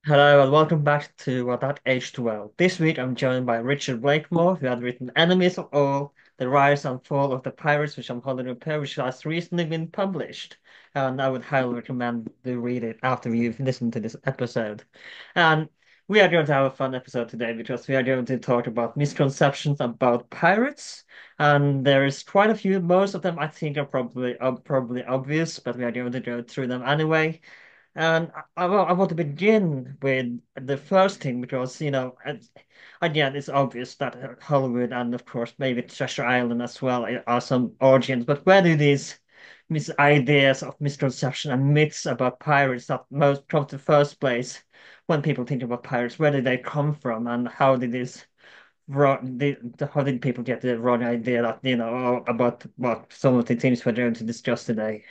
Hello and welcome back to That Aged Well. This week I'm joined by Richard Blakemore, who had written Enemies of All, The Rise and Fall of the Pirates, which I'm holding up here, which has recently been published. And I would highly recommend to read it after you've listened to this episode. And we are going to have a fun episode today because we are going to talk about misconceptions about pirates. And there is quite a few. Most of them I think are probably obvious, but we are going to go through them anyway. And I want to begin with the first thing because, again, it's obvious that Hollywood and, of course, maybe Treasure Island as well are some origins. But where do these ideas of misconception and myths about pirates that most come to first place when people think about pirates, where did they come from? And how did how did people get the wrong idea that, about what some of the things we're going to discuss today?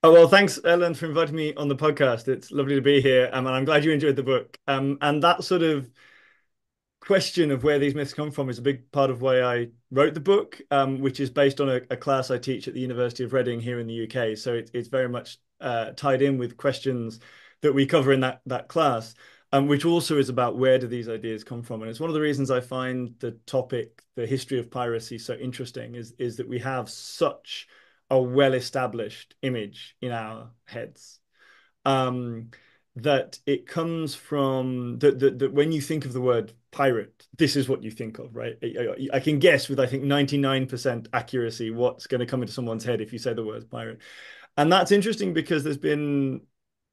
Oh, well, thanks, Erlend, for inviting me on the podcast. It's lovely to be here, and I'm glad you enjoyed the book. And that sort of question of where these myths come from is a big part of why I wrote the book, which is based on a class I teach at the University of Reading here in the UK. So it's very much tied in with questions that we cover in that class, which also is about where do these ideas come from. And it's one of the reasons I find the topic, the history of piracy, so interesting, is that we have such a well-established image in our heads. Um, that it comes from that when you think of the word pirate, this is what you think of, right? I can guess with I think 99% accuracy what's going to come into someone's head if you say the word pirate. And that's interesting because there's been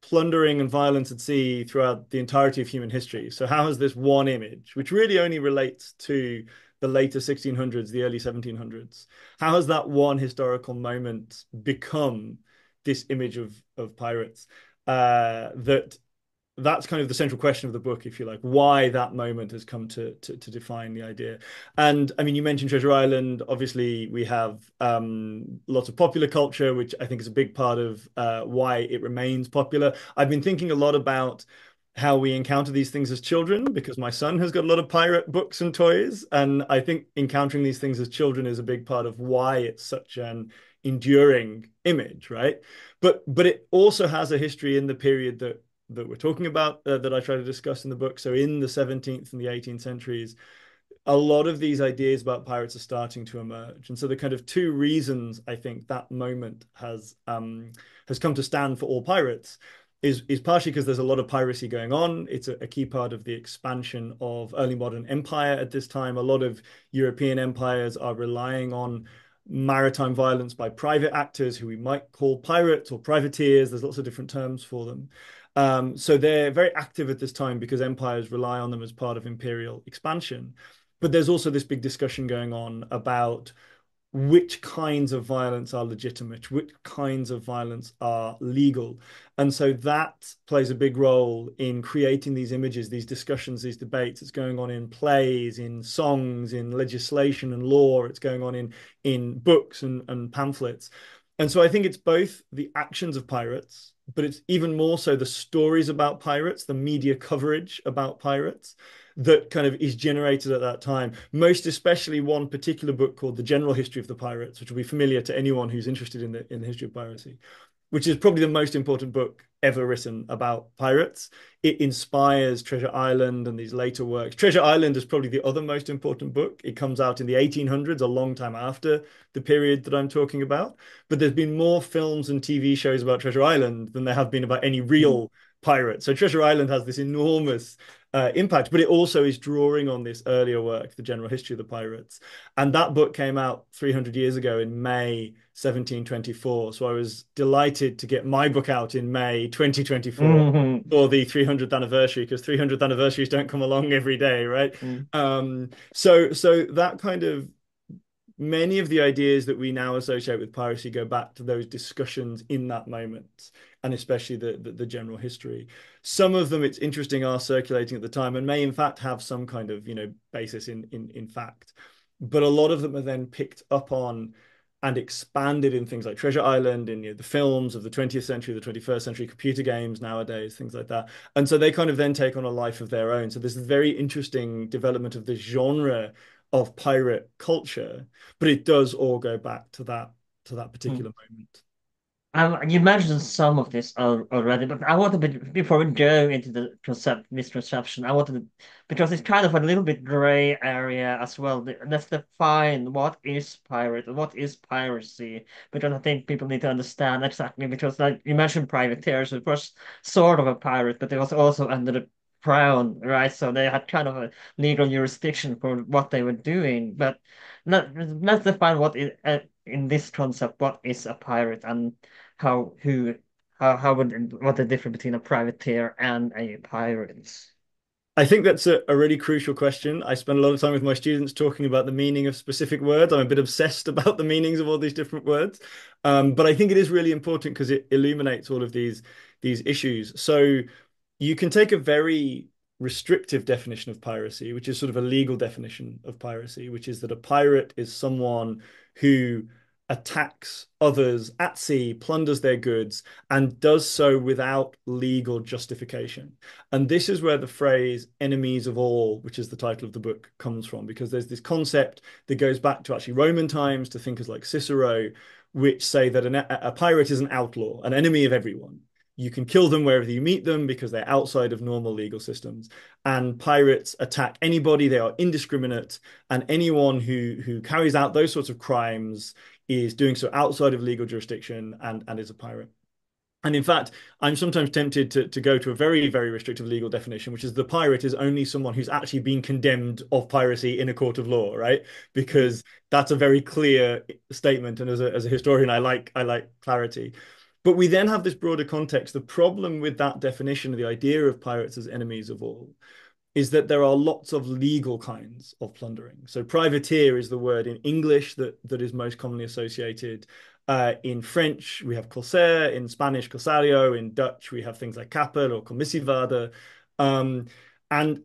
plundering and violence at sea throughout the entirety of human history. So how has this one image, which really only relates to the later 1600s, the early 1700s, how has that one historical moment become this image of pirates? That that's kind of the central question of the book, if you like, why that moment has come to define the idea. And I mean, you mentioned Treasure Island. Obviously, we have lots of popular culture, which I think is a big part of why it remains popular. I've been thinking a lot about how we encounter these things as children, because my son has got a lot of pirate books and toys, and I think encountering these things as children is a big part of why it's such an enduring image, right? But it also has a history in the period that we're talking about that I try to discuss in the book. So in the 17th and the 18th centuries, a lot of these ideas about pirates are starting to emerge. And so the kind of two reasons I think that moment has come to stand for all pirates is partially because there's a lot of piracy going on. It's a key part of the expansion of early modern empire at this time. A lot of European empires are relying on maritime violence by private actors who we might call pirates or privateers. There's lots of different terms for them. So they're very active at this time because empires rely on them as part of imperial expansion. But there's also this big discussion going on about which kinds of violence are legitimate, which kinds of violence are legal. And so that plays a big role in creating these images, these discussions, these debates. It's going on in plays, in songs, in legislation and law. It's going on in books and pamphlets. And so I think it's both the actions of pirates, but it's even more so the stories about pirates, the media coverage about pirates that kind of is generated at that time. Most especially one particular book called The General History of the Pirates, which will be familiar to anyone who's interested in the history of piracy, which is probably the most important book ever written about pirates. It inspires Treasure Island and these later works. Treasure Island is probably the other most important book. It comes out in the 1800s, a long time after the period that I'm talking about. But there's been more films and TV shows about Treasure Island than there have been about any Hmm. real pirate. So Treasure Island has this enormous impact, but it also is drawing on this earlier work, The General History of the Pirates. And that book came out 300 years ago in May 1724. So I was delighted to get my book out in May 2024 Hmm. for the 300th anniversary, because 300th anniversaries don't come along every day, right? Hmm. So that kind of many of the ideas that we now associate with piracy go back to those discussions in that moment, and especially the general history. Some of them, it's interesting, are circulating at the time and may in fact have some kind of basis in fact, but a lot of them are then picked up on and expanded in things like Treasure Island, in the films of the 20th century, the 21st century, computer games nowadays, things like that. And so they kind of then take on a life of their own. So there's this very interesting development of this genre of pirate culture, but it does all go back to that Hmm. particular moment. You mentioned some of this already, but I want to before we go into the misconception, I want to because it's kind of a little bit gray area as well. Let's define what is pirate and what is piracy, because I think people need to understand exactly. Because like you mentioned, privateers, it was sort of a pirate, but it was also under the crown, right? So they had kind of a legal jurisdiction for what they were doing. But let's define what is in this concept, what is a pirate and how who how would what the difference between a privateer and a pirate? I think that's a really crucial question. I spend a lot of time with my students talking about the meaning of specific words. I'm a bit obsessed about the meanings of all these different words. But I think it is really important because it illuminates all of these issues. So you can take a very restrictive definition of piracy, which is sort of a legal definition of piracy, which is that a pirate is someone who attacks others at sea, plunders their goods, and does so without legal justification. And this is where the phrase enemies of all, which is the title of the book, comes from, because there's this concept that goes back to actually Roman times, to thinkers like Cicero, which say that a pirate is an outlaw, an enemy of everyone. You can kill them wherever you meet them because they're outside of normal legal systems. And pirates attack anybody, they are indiscriminate, and anyone who carries out those sorts of crimes is doing so outside of legal jurisdiction and is a pirate. And in fact, I'm sometimes tempted to go to a very, very restrictive legal definition, which is the pirate is only someone who's actually been condemned of piracy in a court of law, right? Because that's a very clear statement. And as a historian, I like clarity. But we then have this broader context. The problem with that definition of the idea of pirates as enemies of all is that there are lots of legal kinds of plundering. So privateer is the word in English that is most commonly associated. In French, we have corsair. In Spanish, corsario. In Dutch, we have things like kapper or commissivade. Um, and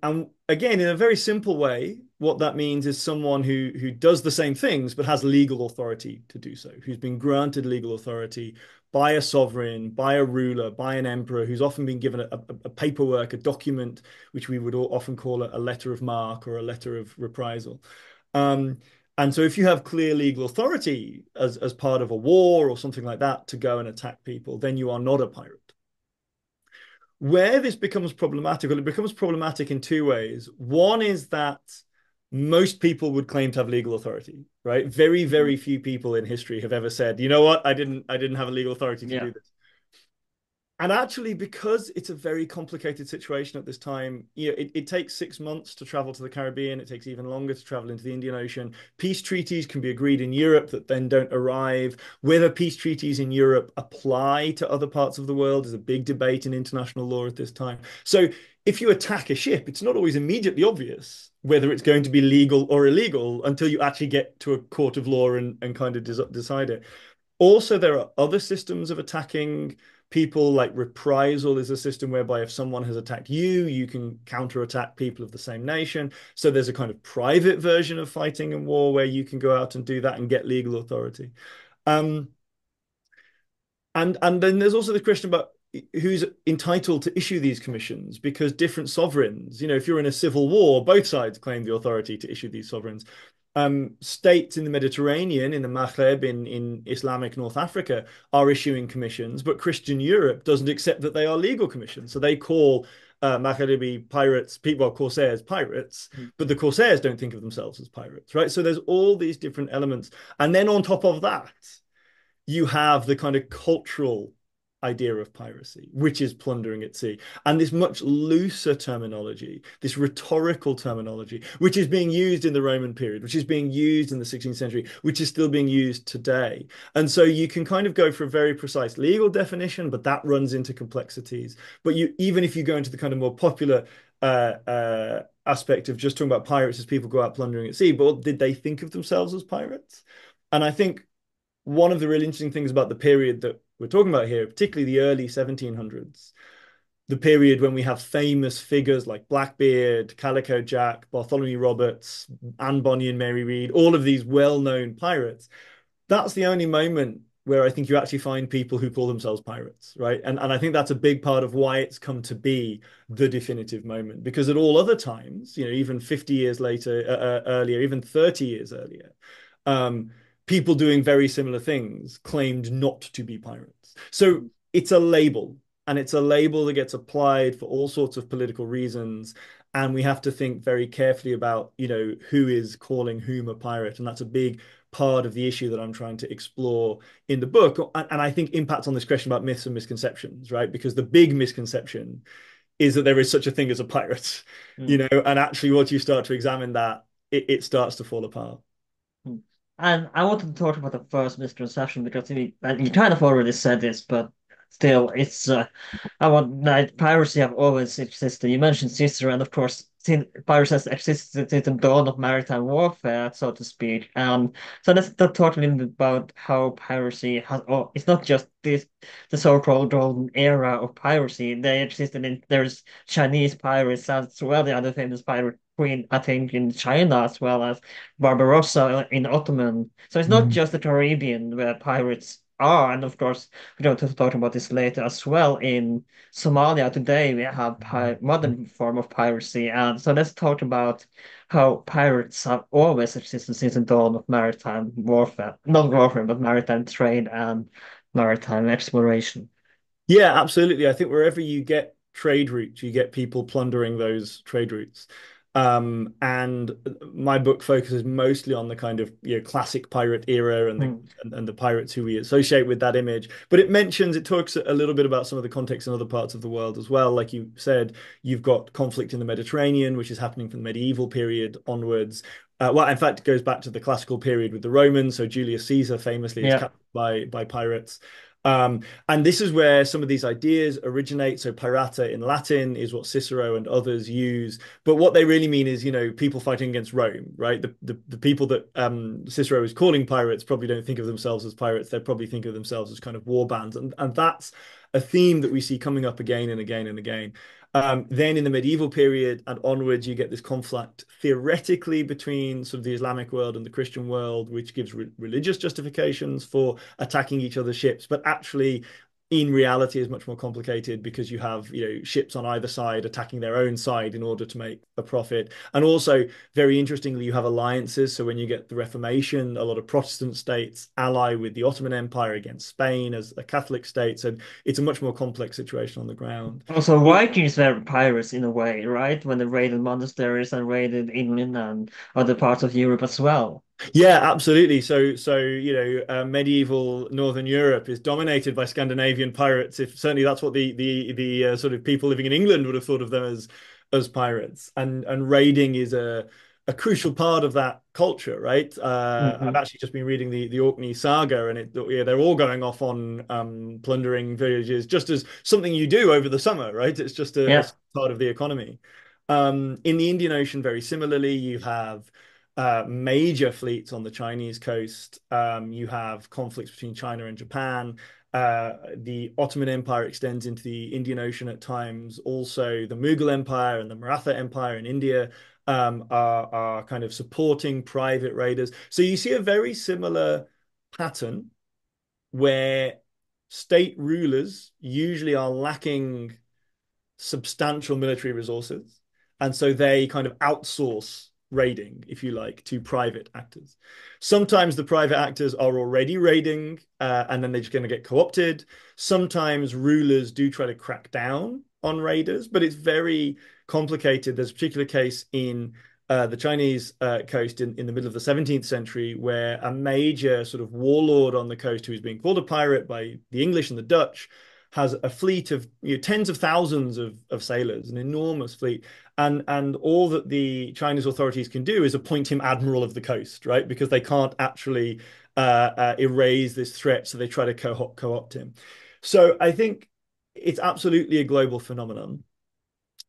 again, in a very simple way, what that means is someone who does the same things but has legal authority to do so, who's been granted legal authority by a sovereign, by a ruler, by an emperor, who's often been given a paperwork, a document, which we would often call a letter of marque or a letter of reprisal. Um, and so if you have clear legal authority as part of a war or something like that to go and attack people, then you are not a pirate. Where this becomes problematic, well, it becomes problematic in two ways. One is that most people would claim to have legal authority, right? Very, Mhm. very few people in history have ever said, you know what, I didn't have a legal authority to Yeah. do this. And actually, because it's a very complicated situation at this time, it takes 6 months to travel to the Caribbean. It takes even longer to travel into the Indian Ocean. Peace treaties can be agreed in Europe that then don't arrive. Whether peace treaties in Europe apply to other parts of the world is a big debate in international law at this time. So if you attack a ship, it's not always immediately obvious whether it's going to be legal or illegal until you actually get to a court of law and kind of decide it. Also, there are other systems of attacking people, like reprisal is a system whereby if someone has attacked you, you can counterattack people of the same nation. So there's a kind of private version of fighting in war where you can go out and do that and get legal authority. Um, and then there's also the question about who's entitled to issue these commissions, because different sovereigns, if you're in a civil war, both sides claim the authority to issue these sovereigns. States in the Mediterranean, in the Maghreb, in Islamic North Africa, are issuing commissions, but Christian Europe doesn't accept that they are legal commissions. So they call Maghrebi pirates, people, corsairs, pirates, but the corsairs don't think of themselves as pirates, right? So there's all these different elements. And then on top of that, you have the kind of cultural idea of piracy, which is plundering at sea, and this much looser terminology, this rhetorical terminology, which is being used in the Roman period, which is being used in the 16th century, which is still being used today. And so you can kind of go for a very precise legal definition, but that runs into complexities. But even if you go into the kind of more popular aspect of just talking about pirates as people go out plundering at sea, but did they think of themselves as pirates? And I think one of the really interesting things about the period that we're talking about here, particularly the early 1700s, the period when we have famous figures like Blackbeard, Calico Jack, Bartholomew Roberts, Anne Bonny and Mary Read, all of these well-known pirates, that's the only moment where I think you actually find people who call themselves pirates, right? And I think that's a big part of why it's come to be the definitive moment, because at all other times, even 50 years later, earlier, even 30 years earlier, um, people doing very similar things claimed not to be pirates. So it's a label, and it's a label that gets applied for all sorts of political reasons. And we have to think very carefully about, who is calling whom a pirate. And that's a big part of the issue that I'm trying to explore in the book. And I think impacts on this question about myths and misconceptions, right? Because the big misconception is that there is such a thing as a pirate, Mm. and actually once you start to examine that, it starts to fall apart. Mm. And I wanted to talk about the first misconception because and you kind of already said this, but still, it's I want like piracy have always existed. You mentioned Cicero, and of course, piracy has existed since the dawn of maritime warfare, so to speak. So let's talk a little bit about how piracy has. Oh, it's not just the so-called golden era of piracy. They existed in there's Chinese pirates as well. The other famous pirate queen, I think, in China as well as Barbarossa in Ottoman. So it's not Mhm. just the Caribbean where pirates are, and of course we're going to talk about this later as well. In Somalia today, we have modern form of piracy, and so let's talk about how pirates have always existed since the dawn of maritime warfare, not warfare, but maritime trade and maritime exploration. Yeah, absolutely. I think wherever you get trade routes, you get people plundering those trade routes. And my book focuses mostly on the kind of classic pirate era and the Hmm. and the pirates who we associate with that image. But it talks a little bit about some of the context in other parts of the world as well. Like you said, you've got conflict in the Mediterranean, which is happening from the medieval period onwards. Well, in fact, it goes back to the classical period with the Romans. So Julius Caesar famously is Yeah. captured by pirates. Um, and this is where some of these ideas originate. So pirata in Latin is what Cicero and others use. But what they really mean is, people fighting against Rome, right? The people that Cicero is calling pirates probably don't think of themselves as pirates. They probably think of themselves as kind of war bands. And that's a theme that we see coming up again and again and again. Then in the medieval period and onwards, you get this conflict theoretically between sort of the Islamic world and the Christian world, which gives religious justifications for attacking each other's ships, but actually in reality is much more complicated because you have ships on either side attacking their own side in order to make a profit. And also, very interestingly, you have alliances. So when you get the Reformation, a lot of Protestant states ally with the Ottoman Empire against Spain as a Catholic state. So it's a much more complex situation on the ground. Also, Vikings were pirates in a way, right? When they raided monasteries and raided England and other parts of Europe as well. Yeah, absolutely. So medieval Northern Europe is dominated by Scandinavian pirates. If certainly that's what the sort of people living in England would have thought of them as pirates. And raiding is a crucial part of that culture, right? I've Hmm. actually just been reading the Orkney saga, and they're all going off on plundering villages, just as something you do over the summer, right? It's just a Yeah. part of the economy. In the Indian Ocean, very similarly, you have major fleets on the Chinese coast. You have conflicts between China and Japan. The Ottoman Empire extends into the Indian Ocean at times. Also, the Mughal Empire and the Maratha Empire in India are kind of supporting private raiders. So you see a very similar pattern where state rulers usually are lacking substantial military resources. And so they kind of outsource raiding, if you like, to private actors. Sometimes the private actors are already raiding and then they're just going to get co-opted. Sometimes rulers do try to crack down on raiders, but it's very complicated. There's a particular case in the Chinese coast in the middle of the 17th century where a major sort of warlord on the coast who is being called a pirate by the English and the Dutch has a fleet of tens of thousands of sailors, an enormous fleet, and all that the Chinese authorities can do is appoint him admiral of the coast, right? Because they can't actually erase this threat, so they try to co-opt him. So I think it's absolutely a global phenomenon,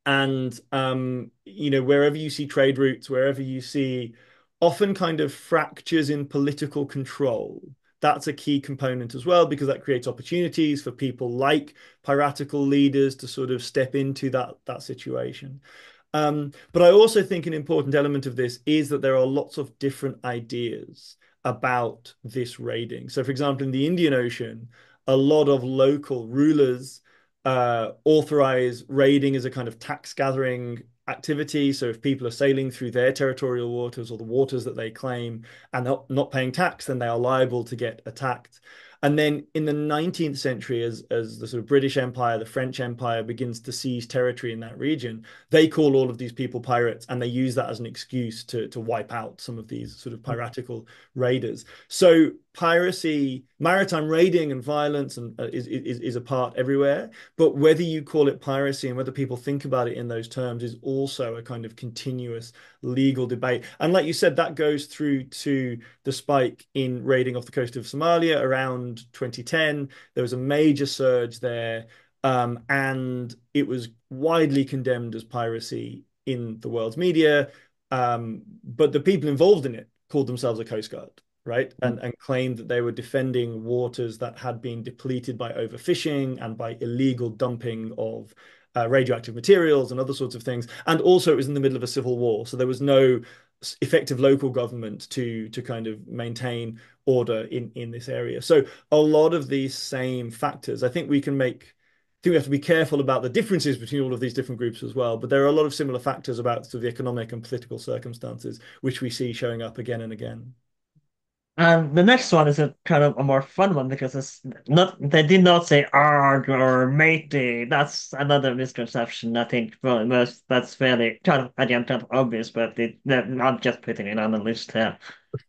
and wherever you see trade routes, wherever you see often kind of fractures in political control, that's a key component as well, because that creates opportunities for people like piratical leaders to sort of step into that situation. But I also think an important element of this is that there are lots of different ideas about this raiding. So, for example, in the Indian Ocean, a lot of local rulers authorize raiding as a kind of tax gathering activity. So if people are sailing through their territorial waters or the waters that they claim and not paying tax, then they are liable to get attacked. And then in the 19th century, as the sort of British Empire, the French Empire begins to seize territory in that region, they call all of these people pirates, and they use that as an excuse to wipe out some of these sort of piratical raiders. So piracy, maritime raiding and violence is a part everywhere. But whether you call it piracy and whether people think about it in those terms is also a kind of continuous legal debate. And like you said, that goes through to the spike in raiding off the coast of Somalia around 2010. There was a major surge there, and it was widely condemned as piracy in the world's media. But the people involved in it called themselves a Coast Guard, right? And claimed that they were defending waters that had been depleted by overfishing and by illegal dumping of radioactive materials and other sorts of things. And also, it was in the middle of a civil war, so there was no effective local government to kind of maintain order in this area. So a lot of these same factors, I think we have to be careful about the differences between all of these different groups as well. But there are a lot of similar factors about sort of the economic and political circumstances which we see showing up again and again. And the next one is a kind of a more fun one because it's not, they did not say Argh or Matey. That's another misconception, I think. Well, that's fairly kind of, again, kind of obvious, but they're not just putting it on the list here.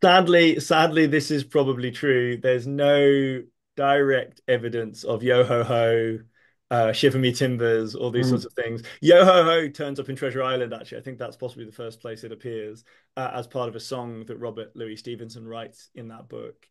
Sadly, this is probably true. There's no direct evidence of yo ho ho, shiver me timbers, all these sorts Mm. of things. Yo ho ho turns up in Treasure Island, actually. I think that's possibly the first place it appears as part of a song that Robert Louis Stevenson writes in that book.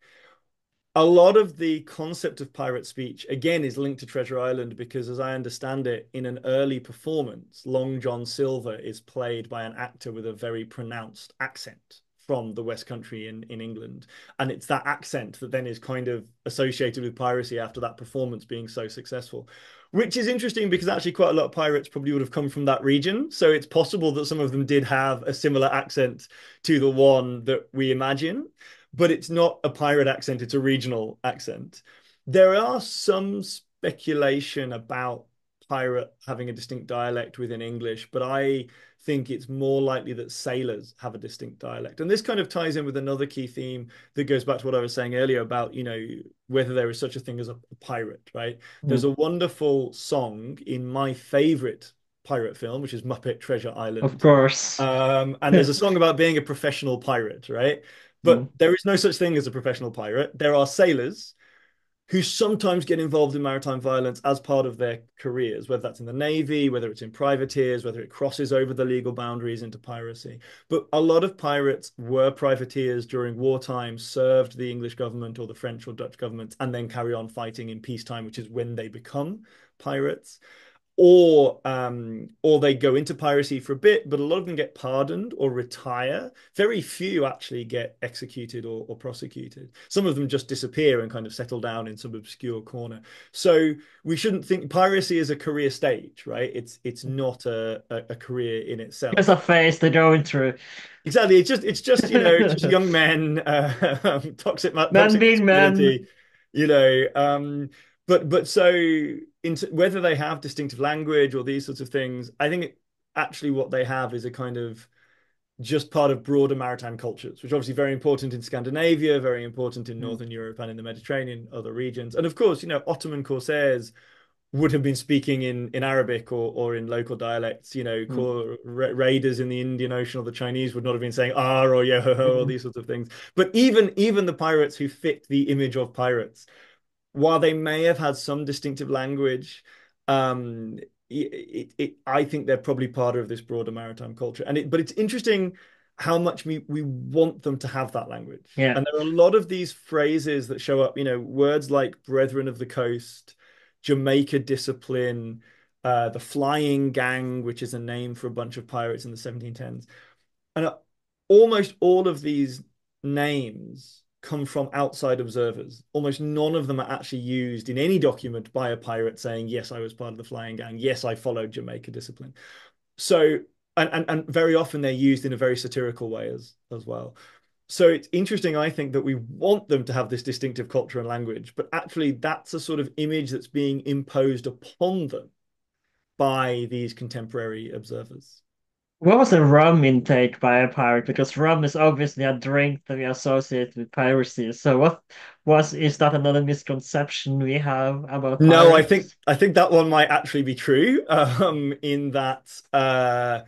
A lot of the concept of pirate speech, again, is linked to Treasure Island because, as I understand it, in an early performance, Long John Silver is played by an actor with a very pronounced accent from the West Country in England. And it's that accent that then is kind of associated with piracy after that performance being so successful, which is interesting because actually quite a lot of pirates probably would have come from that region. So it's possible that some of them did have a similar accent to the one that we imagine, but it's not a pirate accent, it's a regional accent. There are some speculation about pirate having a distinct dialect within English, but I think it's more likely that sailors have a distinct dialect. And this kind of ties in with another key theme that goes back to what I was saying earlier about, whether there is such a thing as a pirate, right? There's Mm. a wonderful song in my favorite pirate film, which is Muppet Treasure Of Island. course. And there's a song about being a professional pirate, right? Mm. But there is no such thing as a professional pirate. There are sailors who sometimes get involved in maritime violence as part of their careers, whether that's in the Navy, whether it's in privateers, whether it crosses over the legal boundaries into piracy. But a lot of pirates were privateers during wartime, served the English government or the French or Dutch government, and then carry on fighting in peacetime, which is when they become pirates, or they go into piracy for a bit, but a lot of them get pardoned or retire. Very few actually get executed or prosecuted. Some of them just disappear and kind of settle down in some obscure corner. So we shouldn't think piracy is a career stage, right? It's not a career in Just itself. a phase they're going through. Exactly. It's just young men, Man toxic being masculinity, man. you know. But so whether they have distinctive language or these sorts of things, I think actually what they have is a kind of just part of broader maritime cultures, which are obviously very important in Scandinavia, very important in Mm. Northern Europe and in the Mediterranean, other regions. And of course, Ottoman corsairs would have been speaking in Arabic or in local dialects. Mm. Raiders in the Indian Ocean or the Chinese would not have been saying "ah" or "yo ho ho" or Mm. these sorts of things. But even the pirates who fit the image of pirates, while they may have had some distinctive language, um, I think they're probably part of this broader maritime culture. But it's interesting how much we want them to have that language. Yeah. And there are a lot of these phrases that show up, words like Brethren of the Coast, Jamaica Discipline, the Flying Gang, which is a name for a bunch of pirates in the 1710s. And almost all of these names come from outside observers. Almost none of them are actually used in any document by a pirate saying, yes, I was part of the flying gang. Yes, I followed Jamaica discipline. So, and very often they're used in a very satirical way as well. So it's interesting, I think, that we want them to have this distinctive culture and language, but actually that's a sort of image that's being imposed upon them by these contemporary observers. What was the rum intake by a pirate? Because rum is obviously a drink that we associate with piracy. So is that another misconception we have about No, I think pirates? I think that one might actually be true, in that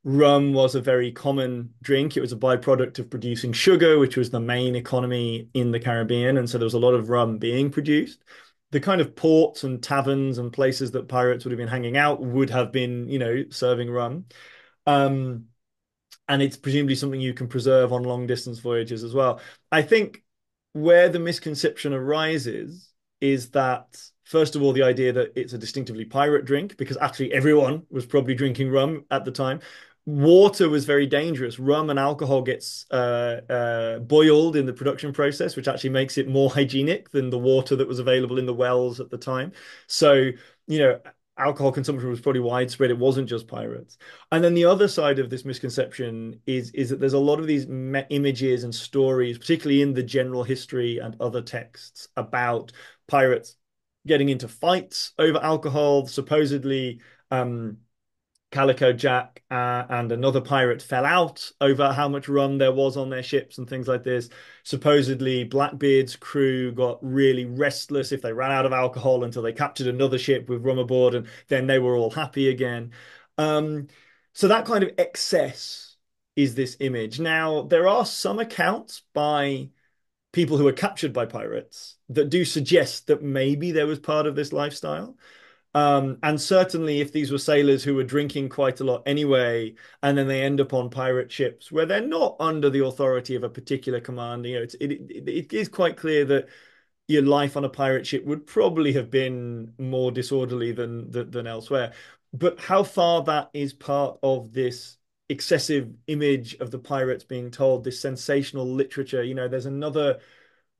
rum was a very common drink. It was a byproduct of producing sugar, which was the main economy in the Caribbean, and so there was a lot of rum being produced. The kind of ports and taverns and places that pirates would have been hanging out would have been, serving rum. Um, and it's presumably something you can preserve on long distance voyages as well. I think where the misconception arises is that, first of all, the idea that it's a distinctively pirate drink, because actually everyone was probably drinking rum at the time. Water was very dangerous. Rum and alcohol gets boiled in the production process, which actually makes it more hygienic than the water that was available in the wells at the time. So, you know, alcohol consumption was probably widespread. It wasn't just pirates. And then the other side of this misconception is that there's a lot of these images and stories, particularly in the general history and other texts, about pirates getting into fights over alcohol. Supposedly, Calico Jack and another pirate fell out over how much rum there was on their ships and things like this. Supposedly, Blackbeard's crew got really restless if they ran out of alcohol until they captured another ship with rum aboard, and then they were all happy again. Um, so that kind of excess is this image. Now, there are some accounts by people who were captured by pirates that do suggest that maybe there was part of this lifestyle. And certainly, if these were sailors who were drinking quite a lot anyway, and then they end up on pirate ships where they're not under the authority of a particular command, it is quite clear that your life on a pirate ship would probably have been more disorderly than elsewhere. But how far that is part of this excessive image of the pirates being told, this sensational literature, there's another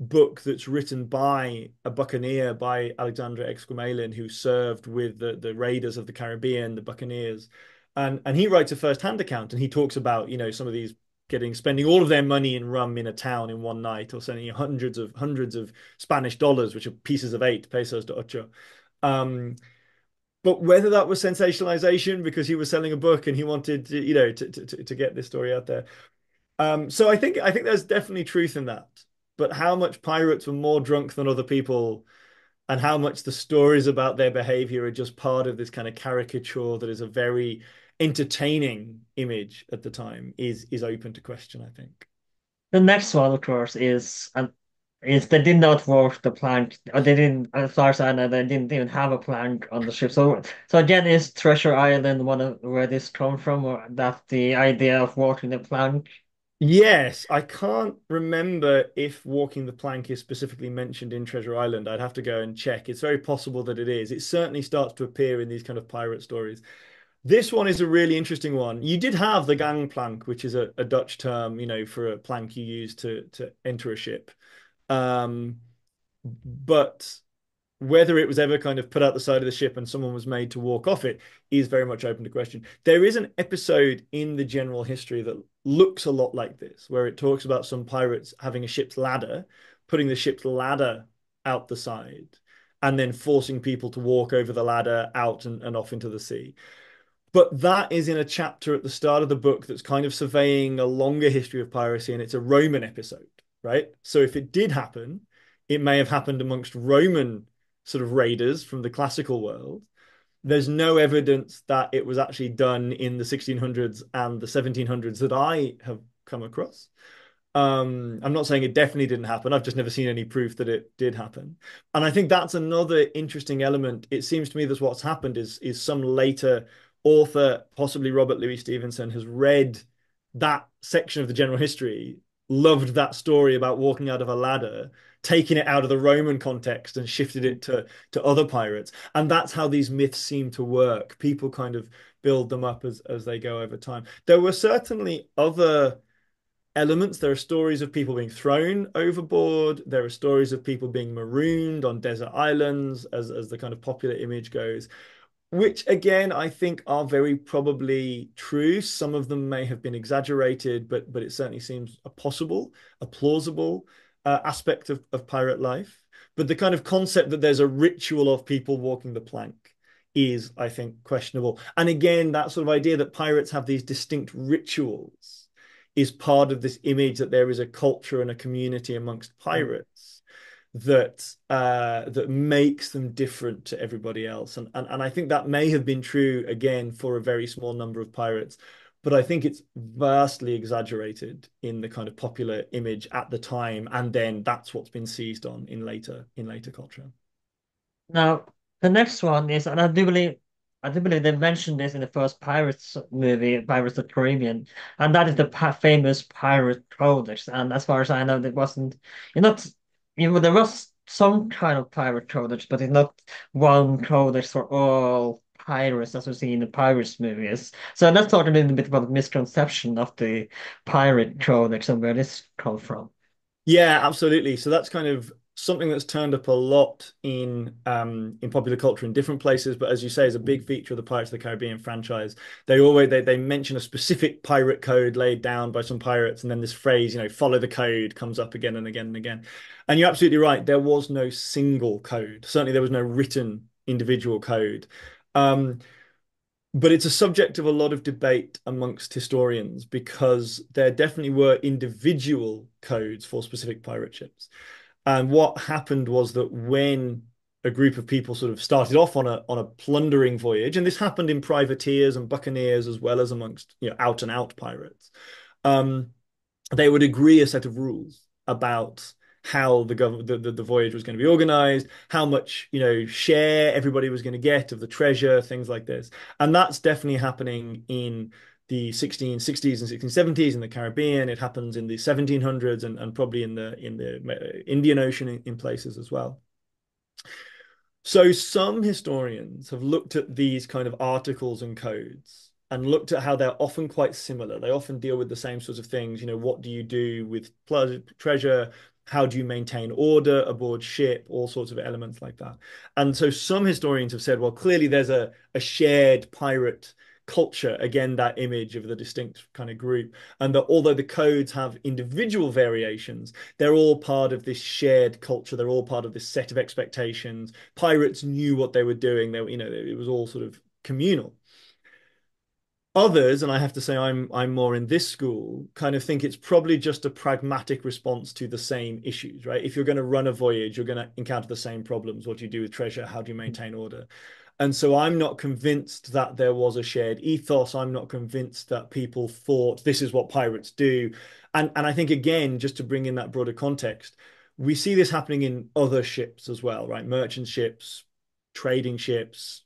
book that's written by a buccaneer, by Alexander Exquemelin, who served with the raiders of the Caribbean, the buccaneers. And he writes a first-hand account, and he talks about, some of these spending all of their money in rum in a town in one night, or sending hundreds of Spanish dollars, which are pieces of 8 pesos de ocho. Um, but whether that was sensationalization because he was selling a book and he wanted to get this story out there, so I think there's definitely truth in that. But how much pirates were more drunk than other people, and how much the stories about their behavior are just part of this kind of caricature that is a very entertaining image at the time is open to question, I think. The next one, of course, is they did not work the plank, or they didn't, as far as I know, they didn't even have a plank on the ship. So again, is Treasure Island one of where this come from, or that the idea of working the plank? Yes, I can't remember if walking the plank is specifically mentioned in Treasure Island. I'd have to go and check. It's very possible that it is. It certainly starts to appear in these kind of pirate stories. This one is a really interesting one. You did have the gangplank, which is a Dutch term, for a plank you use to enter a ship. Um, but whether it was ever kind of put out the side of the ship and someone was made to walk off it is very much open to question. There is an episode in the general history that looks a lot like this, where it talks about some pirates having a ship's ladder, putting the ship's ladder out the side, and then forcing people to walk over the ladder out and off into the sea. But that is in a chapter at the start of the book that's kind of surveying a longer history of piracy, and it's a Roman episode, right? So if it did happen, it may have happened amongst Roman sort of raiders from the classical world. There's no evidence that it was actually done in the 1600s and the 1700s that I have come across. I'm not saying it definitely didn't happen. I've just never seen any proof that it did happen. And I think that's another interesting element. It seems to me that what's happened is some later author, possibly Robert Louis Stevenson, has read that section of the general history, loved that story about walking out of a ladder, taken it out of the Roman context and shifted it to other pirates. And that's how these myths seem to work. People kind of build them up as they go over time. There were certainly other elements. There are stories of people being thrown overboard. There are stories of people being marooned on desert islands, as the kind of popular image goes. which again I think are very probably true. Some of them may have been exaggerated, but it certainly seems a possible, a plausible aspect of pirate life. But the kind of concept that there's a ritual of people walking the plank is, I think, questionable. And again, that sort of idea that pirates have these distinct rituals is part of this image that there is a culture and a community amongst pirates that makes them different to everybody else. And I think that may have been true again for a very small number of pirates, but I think it's vastly exaggerated in the kind of popular image at the time, and then that's what's been seized on in later culture. Now, the next one is, and I do believe they mentioned this in the first Pirates movie, Pirates of the Caribbean, and that is the famous pirate codex. And as far as I know, there wasn't, you're not, there was some kind of pirate codex, but it's not one codex for all pirates as we see in the Pirates movies. So let's talk a little bit about the misconception of the pirate codex and where this comes from. Yeah, absolutely. So that's kind of something that's turned up a lot in popular culture in different places, but as you say, is a big feature of the Pirates of the Caribbean franchise. They mention a specific pirate code laid down by some pirates, and then this phrase, follow the code comes up again and again and again. And you're absolutely right. There was no single code. Certainly, there was no written individual code. Um, but it's a subject of a lot of debate amongst historians because there definitely were individual codes for specific pirate ships. And what happened was that when a group of people sort of started off on a plundering voyage, and this happened in privateers and buccaneers as well as amongst out and out pirates, um, they would agree a set of rules about how the voyage was going to be organized, how much share everybody was going to get of the treasure, things like this. And that's definitely happening in the 1660s and 1670s in the Caribbean. It happens in the 1700s and probably in the Indian Ocean in places as well. So some historians have looked at these kind of articles and codes and looked at how they're often quite similar. They often deal with the same sorts of things. What do you do with treasure? How do you maintain order aboard ship? All sorts of elements like that. And so some historians have said, well, clearly there's a shared pirate culture, again, that image of the distinct kind of group. And that although the codes have individual variations, they're all part of this shared culture. They're all part of this set of expectations. Pirates knew what they were doing. It was all sort of communal. Others, and I have to say I'm more in this school, kind of think it's probably just a pragmatic response to the same issues, right? If you're going to run a voyage, you're going to encounter the same problems. What do you do with treasure? How do you maintain order? And so I'm not convinced that there was a shared ethos. I'm not convinced that people thought this is what pirates do. And I think again, just to bring in that broader context, we see this happening in other ships as well, right? Merchant ships, trading ships,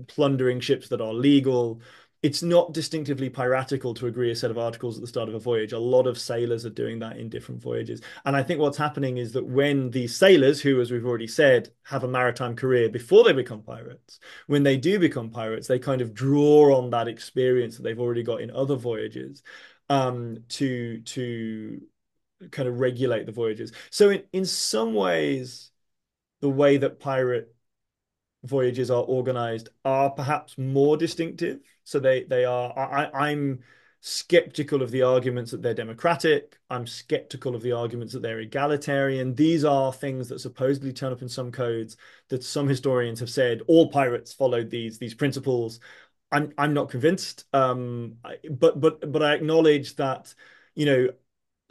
plundering ships that are legal. It's not distinctively piratical to agree a set of articles at the start of a voyage. A lot of sailors are doing that in different voyages. And I think what's happening is that when these sailors, who, as we've already said, have a maritime career before they become pirates, when they do become pirates, they kind of draw on that experience that they've already got in other voyages to kind of regulate the voyages. So in some ways, the way that pirate voyages are organized are perhaps more distinctive. So they are. I'm skeptical of the arguments that they're democratic. I'm skeptical of the arguments that they're egalitarian. These are things that supposedly turn up in some codes that some historians have said all pirates followed these principles. I'm not convinced. But I acknowledge that you know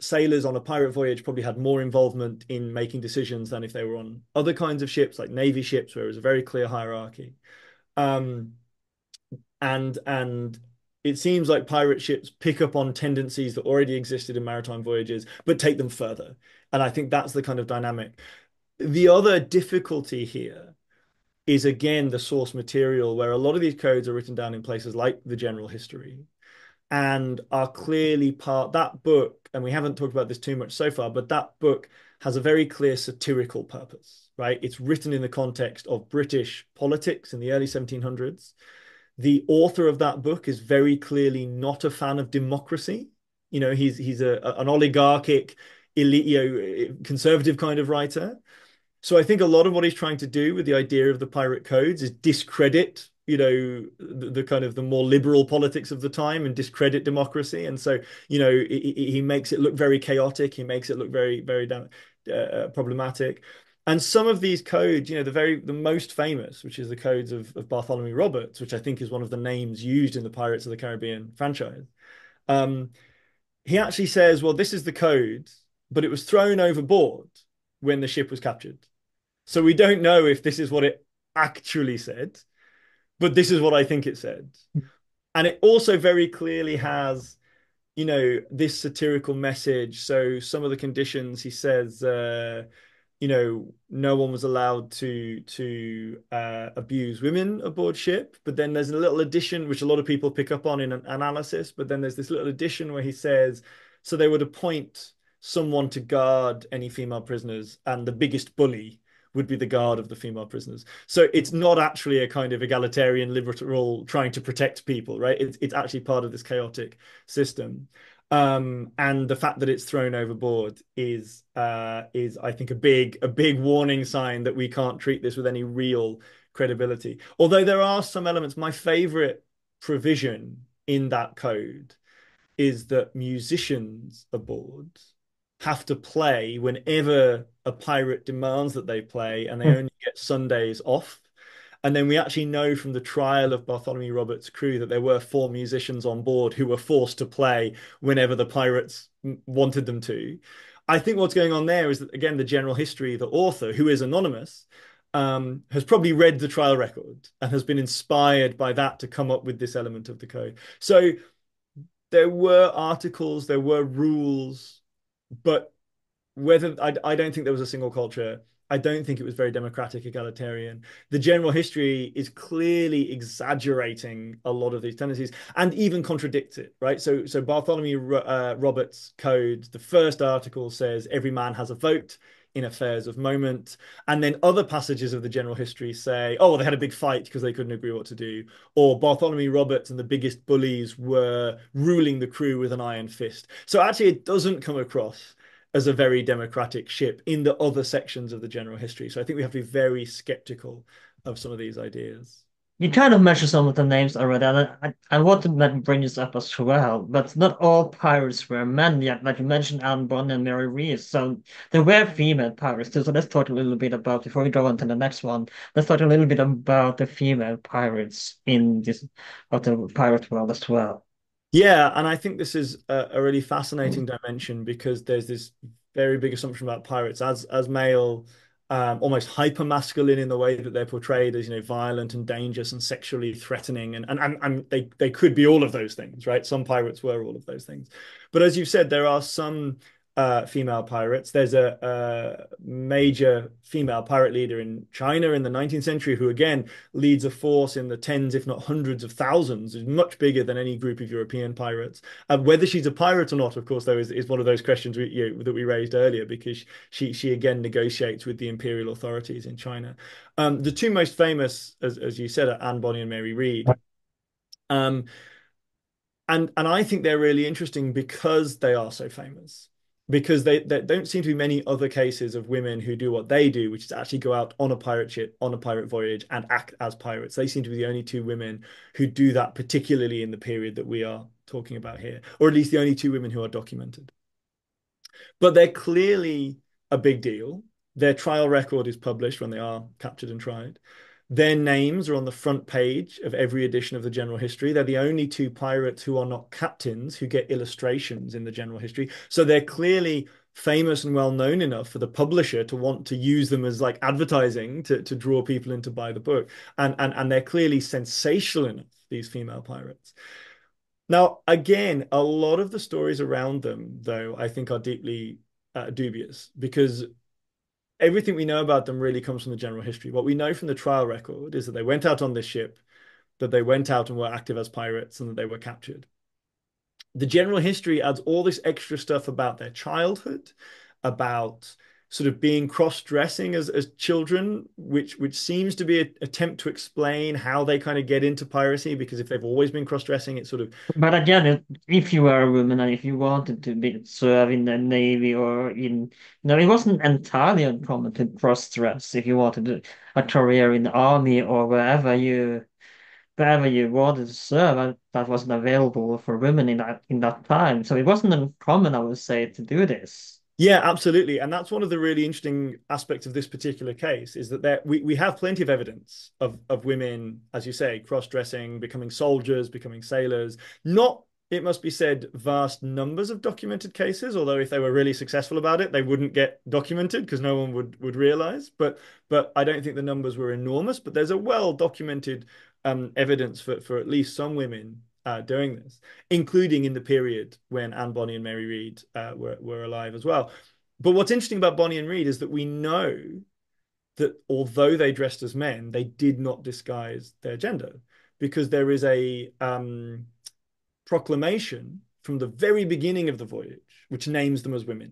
sailors on a pirate voyage probably had more involvement in making decisions than if they were on other kinds of ships, like Navy ships, where it was a very clear hierarchy. Um, and it seems like pirate ships pick up on tendencies that already existed in maritime voyages, but take them further. And I think that's the kind of dynamic. The other difficulty here is again the source material, where a lot of these codes are written down in places like the general history and are clearly part that book, and we haven't talked about this too much so far, but that book has a very clear satirical purpose, right? It's written in the context of British politics in the early 1700s. The author of that book is very clearly not a fan of democracy. He's an oligarchic, elite, conservative kind of writer. So I think a lot of what he's trying to do with the idea of the pirate codes is discredit, the kind of the more liberal politics of the time and discredit democracy. And so, he makes it look very chaotic. He makes it look very, very problematic. And some of these codes, the most famous, which is the codes of Bartholomew Roberts, which I think is one of the names used in the Pirates of the Caribbean franchise. Um, he actually says, well, this is the code, but it was thrown overboard when the ship was captured. So we don't know if this is what it actually said, but this is what I think it said. And it also very clearly has, this satirical message. So some of the conditions he says, no one was allowed to abuse women aboard ship. But then there's a little addition, which a lot of people pick up on in an analysis. But then there's this little addition where he says, so they would appoint someone to guard any female prisoners, and the biggest bully would be the guard of the female prisoners. So it's not actually a kind of egalitarian liberal trying to protect people, right? It's actually part of this chaotic system. And the fact that it's thrown overboard is I think a big warning sign that we can't treat this with any real credibility. Although there are some elements, my favorite provision in that code is that musicians aboard have to play whenever a pirate demands that they play, and they only get Sundays off. And then we actually know from the trial of Bartholomew Roberts' crew that there were 4 musicians on board who were forced to play whenever the pirates wanted them to. I think what's going on there is that, again, the general history, the author, who is anonymous, has probably read the trial record and has been inspired by that to come up with this element of the code. So there were articles, there were rules, but I don't think there was a single culture. I don't think it was very democratic, egalitarian. The general history is clearly exaggerating a lot of these tendencies and even contradicts it, right? So Bartholomew Roberts' code, the first article says every man has a vote in affairs of moment. And then other passages of the general history say, oh, well, they had a big fight because they couldn't agree what to do. Or Bartholomew Roberts and the biggest bullies were ruling the crew with an iron fist. So actually, it doesn't come across as a very democratic ship in the other sections of the general history. So I think we have to be very skeptical of some of these ideas. You kind of mentioned some of the names already, and I want to bring this up as well. But not all pirates were men yet. Like you mentioned, Anne Bonny and Mary Reeves. So there were female pirates too. So let's talk a little bit about, before we go on to the next one, let's talk a little bit about the female pirates in this of the pirate world as well. Yeah, and I think this is a really fascinating dimension because there's this very big assumption about pirates as male, almost hyper masculine in the way that they're portrayed as, violent and dangerous and sexually threatening, and they could be all of those things, right? Some pirates were all of those things, but as you've said, there are some female pirates. There's a major female pirate leader in China in the 19th century who, again, leads a force in the tens, if not hundreds of thousands, is much bigger than any group of European pirates. Whether she's a pirate or not, of course, though, is one of those questions that we raised earlier, because she again negotiates with the imperial authorities in China. The two most famous, as you said, are Anne Bonny and Mary Read. Um, and I think they're really interesting because they are so famous. Because there don't seem to be many other cases of women who do what they do, which is actually go out on a pirate ship, on a pirate voyage, and act as pirates. They seem to be the only 2 women who do that, particularly in the period that we are talking about here, or at least the only 2 women who are documented. But they're clearly a big deal. Their trial record is published when they are captured and tried. Their names are on the front page of every edition of the general history. They're the only 2 pirates who are not captains who get illustrations in the general history. So they're clearly famous and well known enough for the publisher to want to use them as like advertising to draw people in to buy the book. And they're clearly sensational enough, these female pirates. Now, again, a lot of the stories around them, though, I think are deeply dubious because everything we know about them really comes from the general history. What we know from the trial record is that they went out on this ship, that they went out and were active as pirates, and that they were captured. The general history adds all this extra stuff about their childhood, about sort of being cross-dressing as children, which seems to be an attempt to explain how they kind of get into piracy, because if they've always been cross-dressing, it's sort of But again, if you were a woman and if you wanted to be serve in the navy or in, it wasn't entirely uncommon to cross dress if you wanted a career in the army or wherever you wherever you wanted to serve, and that wasn't available for women in that time. So it wasn't uncommon, I would say, to do this. Yeah, absolutely. And that's one of the really interesting aspects of this particular case is that we have plenty of evidence of women, as you say, cross-dressing, becoming soldiers, becoming sailors. Not, it must be said, vast numbers of documented cases, although if they were really successful about it, they wouldn't get documented because no one would realize. But I don't think the numbers were enormous, but there's a well-documented evidence for at least some women doing this, including in the period when Anne Bonny and Mary Read were alive as well. But what's interesting about Bonny and Read is that we know that although they dressed as men, they did not disguise their gender because there is a proclamation from the very beginning of the voyage which names them as women.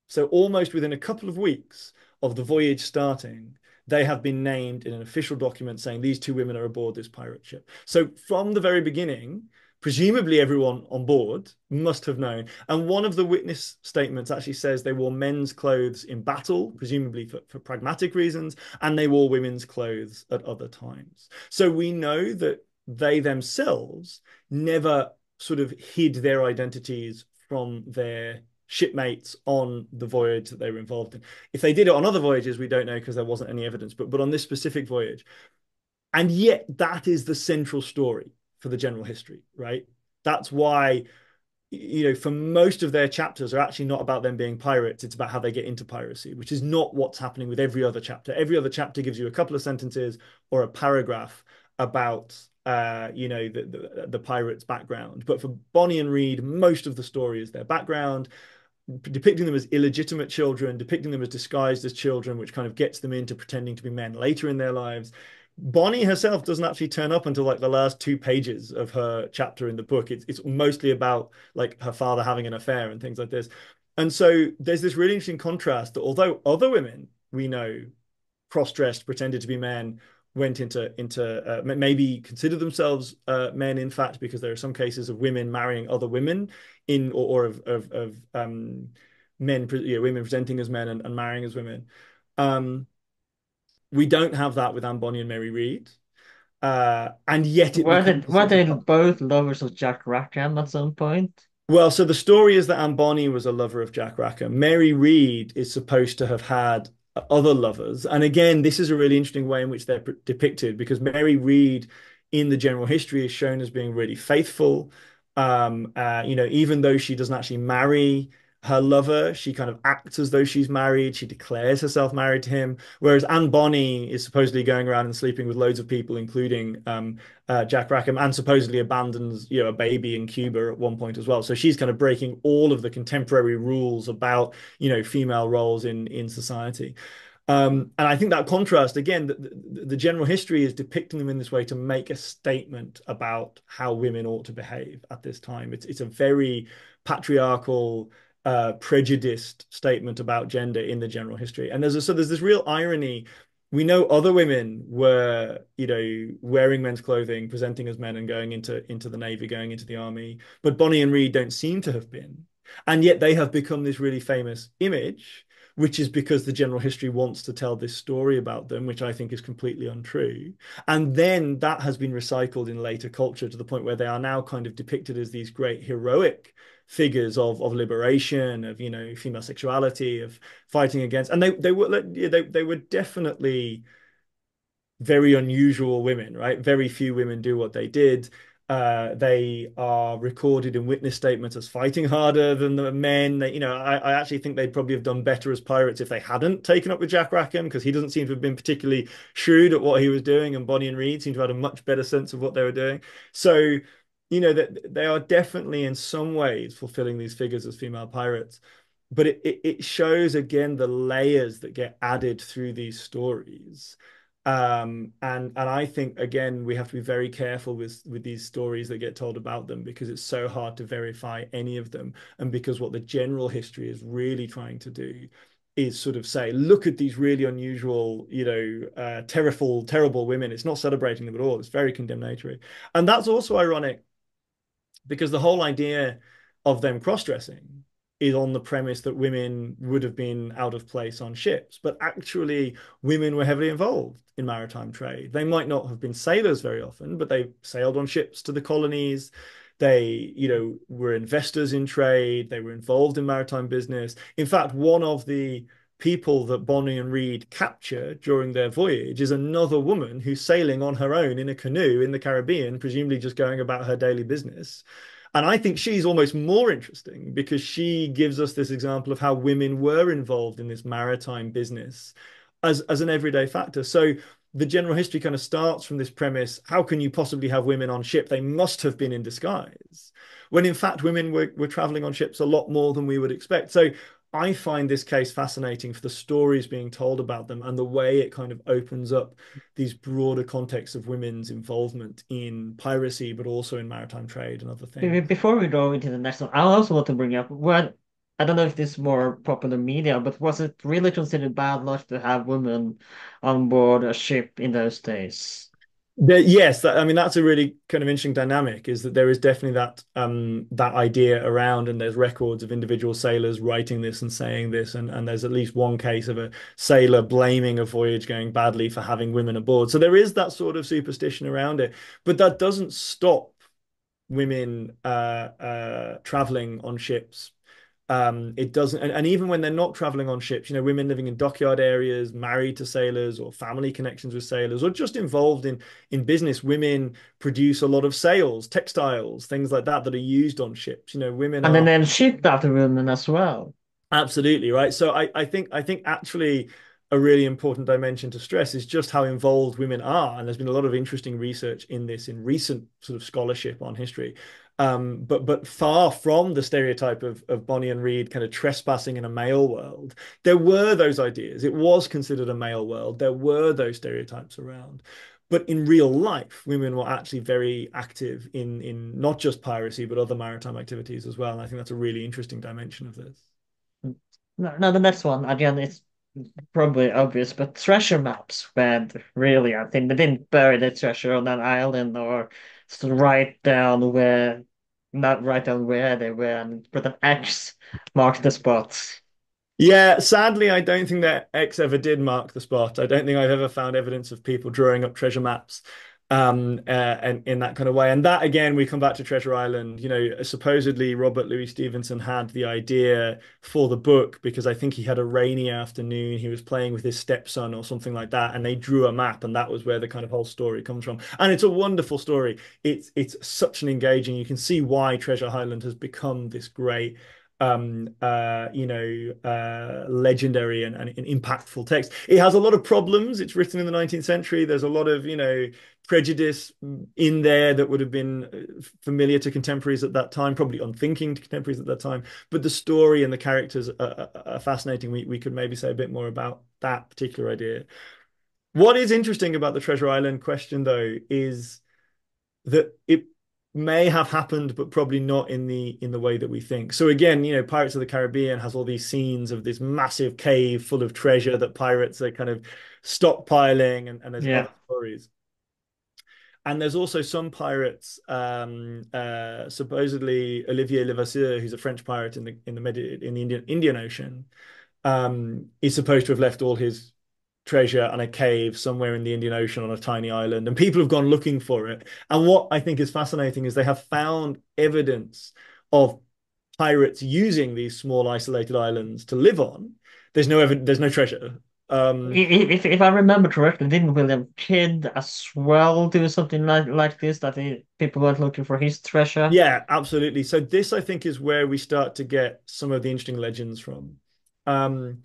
So almost within a couple of weeks of the voyage starting, they have been named in an official document saying these two women are aboard this pirate ship. So from the very beginning, presumably everyone on board must have known. And one of the witness statements actually says they wore men's clothes in battle, presumably for pragmatic reasons, and they wore women's clothes at other times. So we know that they themselves never sort of hid their identities from their shipmates on the voyage that they were involved in. If they did it on other voyages, we don't know because there wasn't any evidence, but on this specific voyage. And yet that is the central story for the general history, right? That's why, for most of their chapters are actually not about them being pirates. It's about how they get into piracy, which is not what's happening with every other chapter. Every other chapter gives you a couple of sentences or a paragraph about the pirates' background. But for Bonny and Read, most of the story is their background, depicting them as illegitimate children, depicting them as disguised as children, which kind of gets them into pretending to be men later in their lives. Bonny herself doesn't actually turn up until like the last 2 pages of her chapter in the book. It's mostly about like her father having an affair and things like this. And so there's this really interesting contrast that although other women we know cross-dressed, pretended to be men, went into maybe consider themselves men in fact, because there are some cases of women marrying other women in or of men, women presenting as men and marrying as women. Um, we don't have that with Anne Bonny and Mary Read, and yet it Were they becomes were such a they both lovers of Jack Rackham at some point? well, so the story is that Anne Bonny was a lover of Jack Rackham. Mary Read is supposed to have had other lovers. And again, this is a really interesting way in which they're depicted because Mary Read in the general history is shown as being really faithful. Even though she doesn't actually marry her lover, she kind of acts as though she's married. She declares herself married to him. Whereas Anne Bonny is supposedly going around and sleeping with loads of people, including Jack Rackham, and supposedly abandons a baby in Cuba at one point as well. So she's kind of breaking all of the contemporary rules about female roles in society. And I think that contrast, again, the general history is depicting them in this way to make a statement about how women ought to behave at this time. It's a very patriarchal, prejudiced statement about gender in the general history. And there's this real irony. We know other women were, wearing men's clothing, presenting as men, and going into the Navy, going into the army. But Bonny and Read don't seem to have been. And yet they have become this really famous image, which is because the general history wants to tell this story about them, which I think is completely untrue. And then that has been recycled in later culture to the point where they are now kind of depicted as these great heroic figures of liberation, of female sexuality, of fighting against, and they were definitely very unusual women, right? Very few women do what they did. They are recorded in witness statements as fighting harder than the men. I actually think they'd probably have done better as pirates if they hadn't taken up with Jack Rackham, because he doesn't seem to have been particularly shrewd at what he was doing, and Bonny and Read seem to have had a much better sense of what they were doing. So, that they are definitely in some ways fulfilling these figures as female pirates. But it shows again the layers that get added through these stories. And I think again we have to be very careful with these stories that get told about them, because it's so hard to verify any of them, and because what the general history is really trying to do is sort of say, look at these really unusual, terrible women. It's not celebrating them at all. It's very condemnatory. And that's also ironic because the whole idea of them cross-dressing is on the premise that women would have been out of place on ships, but actually women were heavily involved in maritime trade. They might not have been sailors very often, but they sailed on ships to the colonies. They, were investors in trade. They were involved in maritime business. In fact, one of the people that Bonny and Reed capture during their voyage is another woman who's sailing on her own in a canoe in the Caribbean, presumably just going about her daily business. And I think she's almost more interesting because she gives us this example of how women were involved in this maritime business as an everyday factor. So the general history kind of starts from this premise: how can you possibly have women on ship? They must have been in disguise. When in fact, women were traveling on ships a lot more than we would expect. So I find this case fascinating for the stories being told about them and the way it kind of opens up these broader contexts of women's involvement in piracy, but also in maritime trade and other things. Before we go into the next one, I also want to bring up what I don't know if this is more popular media, but was it really considered bad luck to have women on board a ship in those days? Yes, I mean that's a really kind of interesting dynamic. Is that there is definitely that idea around, and there's records of individual sailors writing this and saying this, and there's at least one case of a sailor blaming a voyage going badly for having women aboard. So there is that sort of superstition around it, but that doesn't stop women traveling on ships. It doesn't, and even when they're not traveling on ships, women living in dockyard areas, married to sailors, or family connections with sailors, or just involved in business, women produce a lot of sails, textiles, things like that that are used on ships. Women And then are they're shipped after women as well. absolutely right. So I think actually a really important dimension to stress is just how involved women are, and there's been a lot of interesting research in this in recent sort of scholarship on history. But far from the stereotype of Bonnie and Reed kind of trespassing in a male world, there were those ideas. It was considered a male world. There were those stereotypes around. But in real life, women were actually very active in not just piracy, but other maritime activities as well. And I think that's a really interesting dimension of this. No, the next one, again, it's probably obvious, but treasure maps went really, I think they didn't bury the treasure on an island or write down where, not write down where they were and put an X mark the spots. Yeah, sadly, I don't think that X ever did mark the spot. I don't think I've ever found evidence of people drawing up treasure maps and in that kind of way. And that again, we come back to Treasure Island. Supposedly Robert Louis Stevenson had the idea for the book because I think he had a rainy afternoon. He was playing with his stepson or something like that, and they drew a map, and that was where the kind of whole story comes from. And it's a wonderful story. It's such an engaging. You can see why Treasure Island has become this great legendary and impactful text. It has a lot of problems. It's written in the 19th century. There's a lot of, prejudice in there that would have been familiar to contemporaries at that time, probably unthinking to contemporaries at that time. But the story and the characters are fascinating. We could maybe say a bit more about that particular idea. What is interesting about the Treasure Island question, though, is that it may have happened, but probably not in the way that we think. So again, Pirates of the Caribbean has all these scenes of this massive cave full of treasure that pirates are kind of stockpiling, and there's other Yeah. stories. And there's also some pirates, supposedly Olivier Levasseur, who's a French pirate in the Indian Ocean, is supposed to have left all his treasure on a cave somewhere in the Indian Ocean on a tiny island, and people have gone looking for it. And what I think is fascinating is they have found evidence of pirates using these small isolated islands to live on. There's no treasure. If I remember correctly, didn't William Kidd as well do something like this, that people went looking for his treasure? Yeah, absolutely. So this, I think, is where we start to get some of the interesting legends from. Um,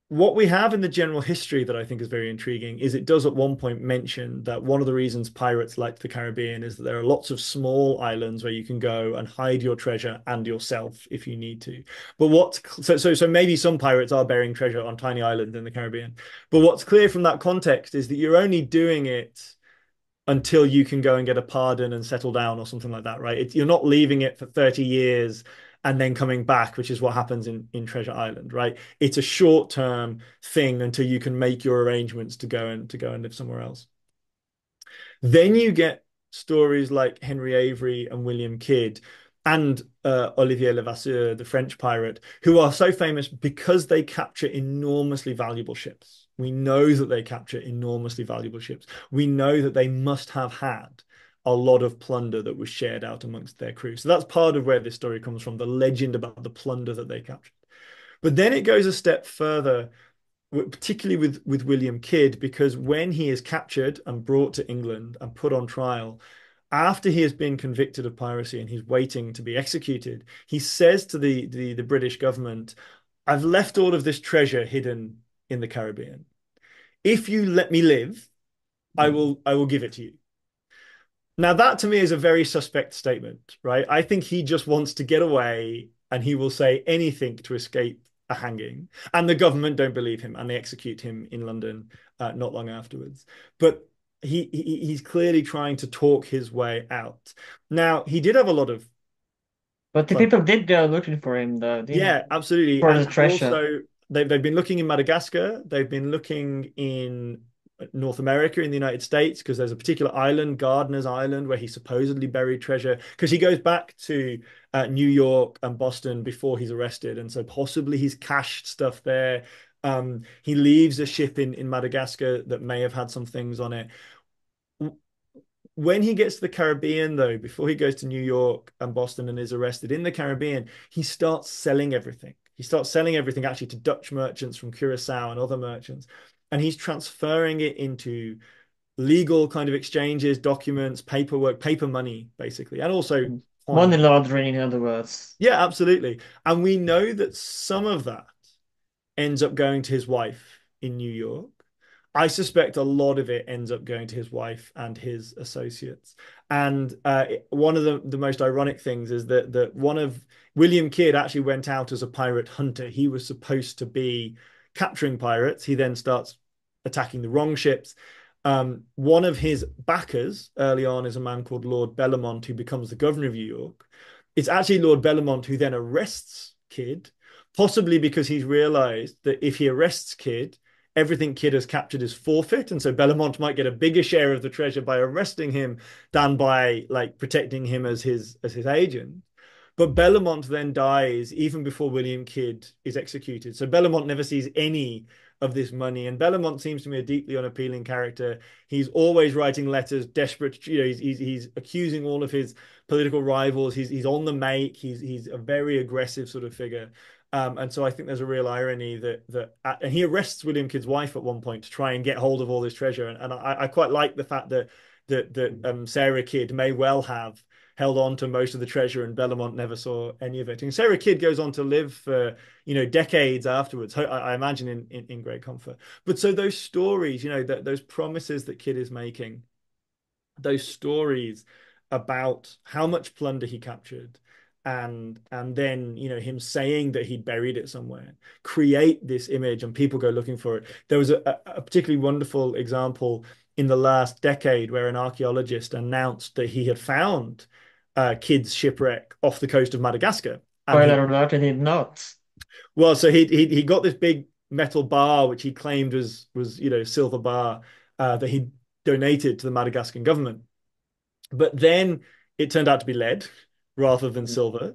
what we have in the general history that I think is very intriguing is it does at one point mention that one of the reasons pirates liked the Caribbean is that there are lots of small islands where you can go and hide your treasure and yourself if you need to. But so maybe some pirates are burying treasure on tiny islands in the Caribbean. But what's clear from that context is that you're only doing it until you can go and get a pardon and settle down or something like that, right? You're not leaving it for 30 years and then coming back, which is what happens in Treasure Island, right? It's a short-term thing until you can make your arrangements to go and live somewhere else. Then you get stories like Henry Avery and William Kidd, and Olivier Levasseur, the French pirate, who are so famous because they capture enormously valuable ships. We know that they capture enormously valuable ships. We know that they must have had a lot of plunder that was shared out amongst their crew. So that's part of where this story comes from, the legend about the plunder that they captured. But then it goes a step further, particularly with William Kidd, because when he is captured and brought to England and put on trial, after he has been convicted of piracy and he's waiting to be executed, he says to the British government, "I've left all of this treasure hidden in the Caribbean. If you let me live, I will give it to you." Now, that to me is a very suspect statement, right? I think he just wants to get away and he will say anything to escape a hanging. And the government don't believe him and they execute him in London not long afterwards. But he's clearly trying to talk his way out. Now, he did have a lot of But the fun. people did go looking for him, though, Yeah, absolutely. for And the treasure. also they've been looking in Madagascar, they've been looking in North America in the United States because there's a particular island, Gardiner's Island, where he supposedly buried treasure because he goes back to New York and Boston before he's arrested, and so possibly he's cached stuff there. He leaves a ship in Madagascar that may have had some things on it. When he gets to the Caribbean, though, before he goes to New York and Boston and is arrested in the Caribbean, he starts selling everything. He starts selling everything actually to Dutch merchants from Curacao and other merchants. And he's transferring it into legal kind of exchanges, documents, paperwork, paper money, basically, and also Money coin. laundering, in other words. Yeah, absolutely. And we know that some of that ends up going to his wife in New York. I suspect a lot of it ends up going to his wife and his associates. And one of the most ironic things is that one of William Kidd actually went out as a pirate hunter. He was supposed to be capturing pirates. He then starts attacking the wrong ships. One of his backers early on is a man called Lord Bellamont, who becomes the governor of New York. It's actually Lord Bellamont who then arrests Kidd, possibly because he's realized that if he arrests Kidd, everything Kidd has captured is forfeit, and so Bellamont might get a bigger share of the treasure by arresting him than by like protecting him as his agent. But Bellamont then dies even before William Kidd is executed. So Bellamont never sees any of this money. And Bellamont seems to me a deeply unappealing character. He's always writing letters, desperate. You know, he's accusing all of his political rivals. He's on the make. He's a very aggressive sort of figure. And so I think there's a real irony that and he arrests William Kidd's wife at one point to try and get hold of all this treasure. And I quite like the fact that Sarah Kidd may well have held on to most of the treasure and Bellamont never saw any of it. And Sarah Kidd goes on to live for, decades afterwards, I imagine in great comfort. But so those stories, those promises that Kidd is making, those stories about how much plunder he captured and then him saying that he'd buried it somewhere create this image and people go looking for it. There was a particularly wonderful example in the last decade where an archaeologist announced that he had found Kidd's shipwreck off the coast of Madagascar. And he Spoiler alert, it did not. well, so he got this big metal bar which he claimed was silver bar that he donated to the Madagascan government. But then it turned out to be lead rather than silver.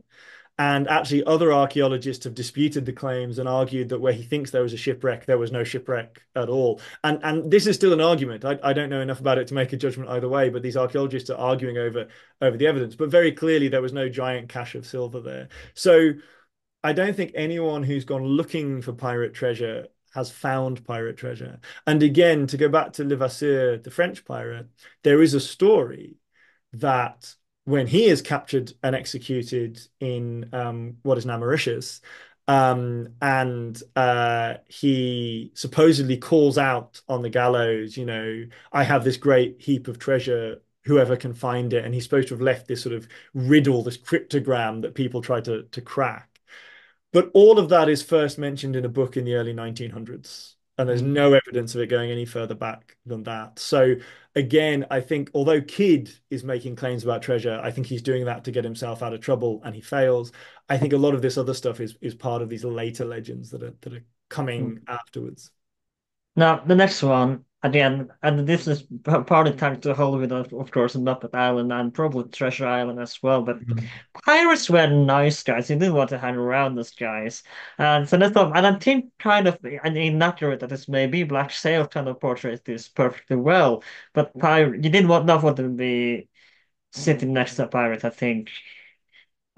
And actually, other archaeologists have disputed the claims and argued that where he thinks there was a shipwreck, there was no shipwreck at all. And this is still an argument. I don't know enough about it to make a judgment either way, but these archaeologists are arguing over the evidence. But very clearly, there was no giant cache of silver there. So I don't think anyone who's gone looking for pirate treasure has found pirate treasure. And again, to go back to Levasseur, the French pirate, there is a story that when he is captured and executed in what is now Mauritius, and he supposedly calls out on the gallows, I have this great heap of treasure, whoever can find it. And he's supposed to have left this sort of riddle, this cryptogram that people try to crack. But all of that is first mentioned in a book in the early 1900s. And there's no evidence of it going any further back than that. So again, I think although Kidd is making claims about treasure, I think he's doing that to get himself out of trouble and he fails. I think a lot of this other stuff is part of these later legends that are coming afterwards. Now, the next one, again, and this is partly thanks to Hollywood, of course, and Muppet Island, and probably Treasure Island as well. But pirates were nice guys. You didn't want to hang around those guys. And so that's not, and I think kind of and inaccurate that this may be, Black Sail kind of portrays this perfectly well. But pirate, you didn't want not want to be sitting next to a pirate, I think.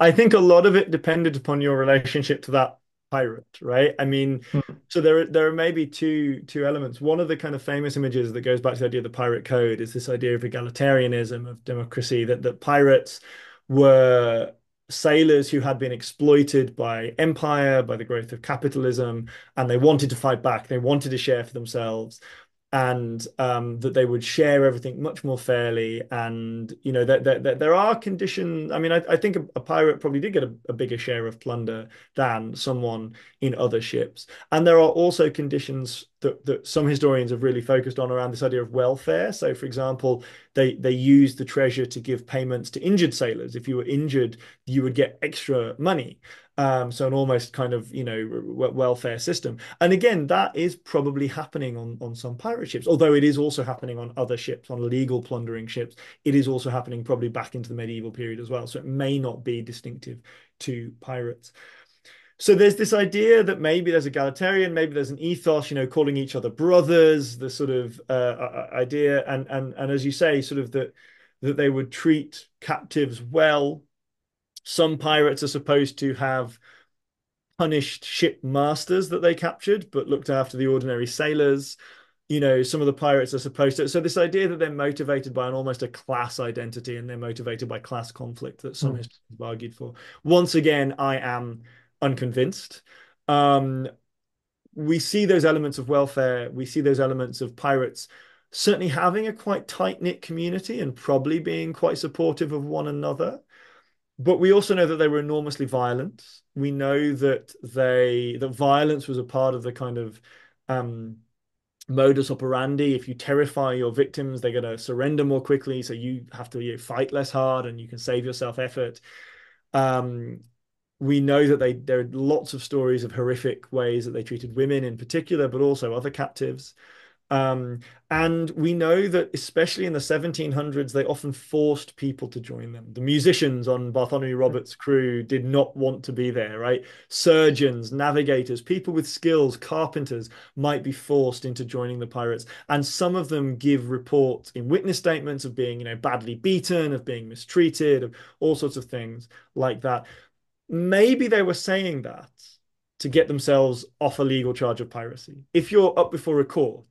I think a lot of it depended upon your relationship to that pirate, right? I mean, Hmm. so there are maybe two elements. One of the kind of famous images that goes back to the idea of the pirate code is this idea of egalitarianism, of democracy, that pirates were sailors who had been exploited by empire, by the growth of capitalism, and they wanted to fight back. They wanted to share for themselves. And that they would share everything much more fairly. And that there are conditions. I mean, I think a pirate probably did get a bigger share of plunder than someone in other ships. And there are also conditions that some historians have really focused on around this idea of welfare. So, for example, they used the treasure to give payments to injured sailors. If you were injured, you would get extra money. So an almost kind of, welfare system. And again, that is probably happening on some pirate ships, although it is also happening on other ships, on legal plundering ships. It is also happening probably back into the medieval period as well. So it may not be distinctive to pirates. So there's this idea that maybe there's egalitarian, maybe there's an ethos, calling each other brothers, the sort of idea, and as you say, sort of that they would treat captives well. Some pirates are supposed to have punished ship masters that they captured, but looked after the ordinary sailors. Some of the pirates are supposed to. So this idea that they're motivated by an almost a class identity and they're motivated by class conflict that some Hmm. historians have argued for. Once again, I am unconvinced. Um, we see those elements of welfare. We see those elements of pirates certainly having a quite tight-knit community and probably being quite supportive of one another. But we also know that they were enormously violent. We know that violence was a part of the kind of um, modus operandi. If you terrify your victims, they're going to surrender more quickly. So you have to fight less hard, and you can save yourself effort. Um, we know that there are lots of stories of horrific ways that they treated women in particular, but also other captives. Um, and we know that, especially in the 1700s, they often forced people to join them. The musicians on Bartholomew Roberts' crew did not want to be there, right? Surgeons, navigators, people with skills, carpenters might be forced into joining the pirates. And some of them give reports in witness statements of being, badly beaten, of being mistreated, of all sorts of things like that. Maybe they were saying that to get themselves off a legal charge of piracy. If you're up before a court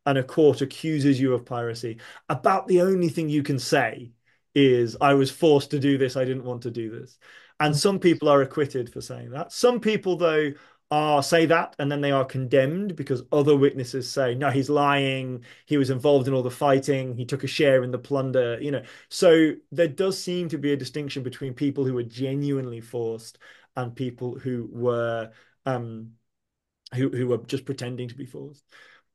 and a court accuses you of piracy, about the only thing you can say is, I was forced to do this, I didn't want to do this. And some people are acquitted for saying that. Some people, though, are say that and then they are condemned because other witnesses say, no, he's lying, he was involved in all the fighting, he took a share in the plunder. So there does seem to be a distinction between people who were genuinely forced and people um who were just pretending to be forced.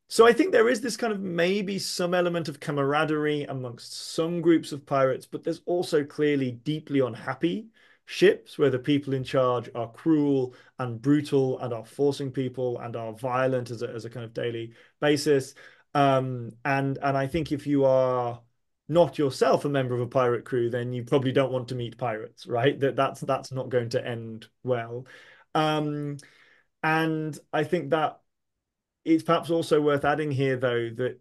So I think there is this kind of maybe some element of camaraderie amongst some groups of pirates, but there's also clearly deeply unhappy ships where the people in charge are cruel and brutal and are forcing people and are violent as a kind of daily basis. And I think if you are not yourself a member of a pirate crew, then you probably don't want to meet pirates, right? That's not going to end well. Um, and I think that it's perhaps also worth adding here, though, that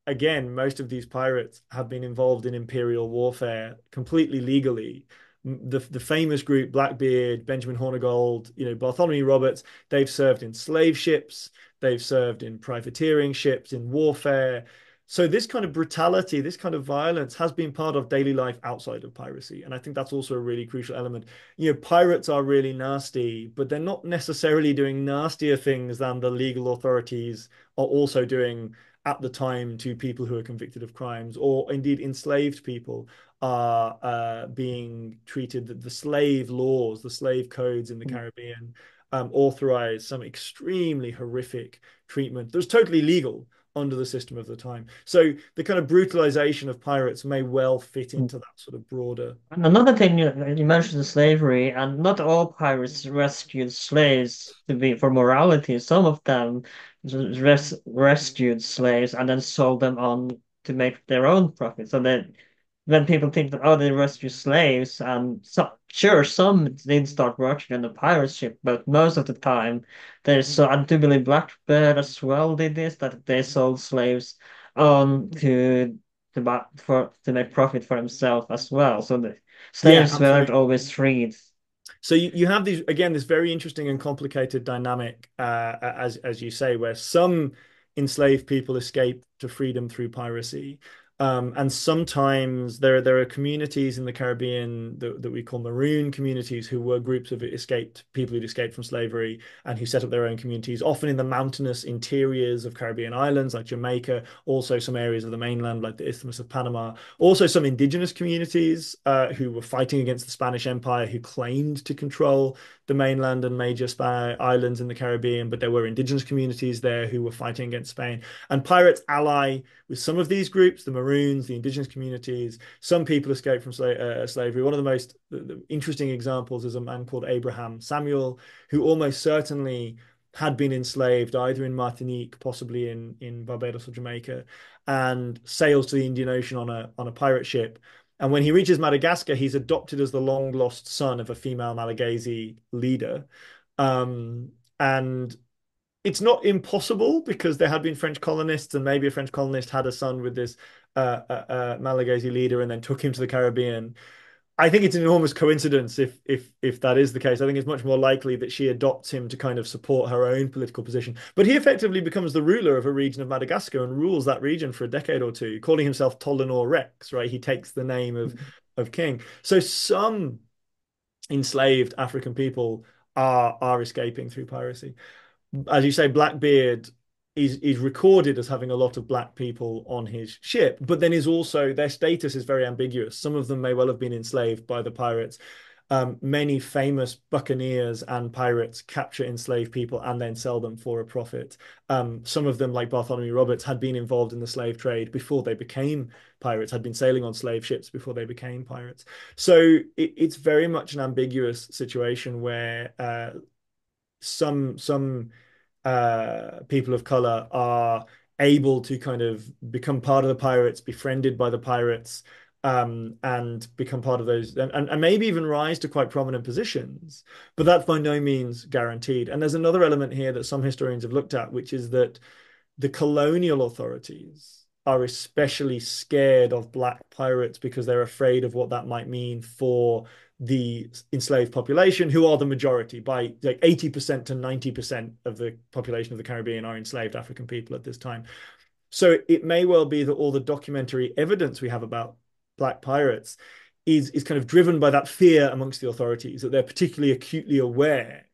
again, most of these pirates have been involved in imperial warfare completely legally. The famous group, Blackbeard, Benjamin Hornigold, Bartholomew Roberts, they've served in slave ships, they've served in privateering ships, in warfare. So this kind of brutality, this kind of violence has been part of daily life outside of piracy. And I think that's also a really crucial element. Pirates are really nasty, but they're not necessarily doing nastier things than the legal authorities are also doing at the time to people who are convicted of crimes, or indeed enslaved people are being treated. The slave laws, the slave codes in the Caribbean authorize some extremely horrific treatment that was totally legal, under the system of the time. So the kind of brutalization of pirates may well fit into that sort of broader. And another thing you mentioned slavery, and not all pirates rescued slaves to be for morality. Some of them rescued slaves and then sold them on to make their own profit. So that when people think that oh they rescue slaves, and so, sure some did start working on the pirate ship, but most of the time there's so I do believe Blackbird as well did this that they sold slaves on to make profit for himself as well. So the Yeah, slaves weren't absolutely. always freed. So you have these again this very interesting and complicated dynamic, as you say, where some enslaved people escape to freedom through piracy, and sometimes there are communities in the Caribbean that we call maroon communities, who were groups of escaped people who'd escaped from slavery and who set up their own communities, often in the mountainous interiors of Caribbean islands like Jamaica, also some areas of the mainland like the Isthmus of Panama, also some indigenous communities who were fighting against the Spanish Empire, who claimed to control the mainland and major islands in the Caribbean, but there were indigenous communities there who were fighting against Spain. And pirates ally with some of these groups, the Maroons, the indigenous communities. Some people escaped from slavery. One of the most interesting examples is a man called Abraham Samuel, who almost certainly had been enslaved either in Martinique, possibly in Barbados or Jamaica, and sails to the Indian Ocean on a pirate ship. And when he reaches Madagascar, he's adopted as the long lost son of a female Malagasy leader. And it's not impossible because there had been French colonists, and maybe a French colonist had a son with this Malagasy leader and then took him to the Caribbean. I think it's an enormous coincidence if that is the case. I think it's much more likely that she adopts him to kind of support her own political position. But he effectively becomes the ruler of a region of Madagascar and rules that region for a decade or two, calling himself Tollenor Rex, right? He takes the name of king. So some enslaved African people are escaping through piracy. As you say, Blackbeard is recorded as having a lot of black people on his ship, but then is also their status is very ambiguous. Some of them may well have been enslaved by the pirates. Many famous buccaneers and pirates capture enslaved people and then sell them for a profit. Some of them, like Bartholomew Roberts, had been involved in the slave trade before they became pirates, had been sailing on slave ships before they became pirates. So it's very much an ambiguous situation where some people of color are able to kind of become part of the pirates, befriended by the pirates, and become part of those, and maybe even rise to quite prominent positions. But that's by no means guaranteed. And there's another element here that some historians have looked at, which is that the colonial authorities are especially scared of black pirates because they're afraid of what that might mean for the enslaved population, who are the majority. By like 80% to 90% of the population of the Caribbean are enslaved African people at this time. So it may well be that all the documentary evidence we have about black pirates is kind of driven by that fear amongst the authorities, that they're particularly acutely aware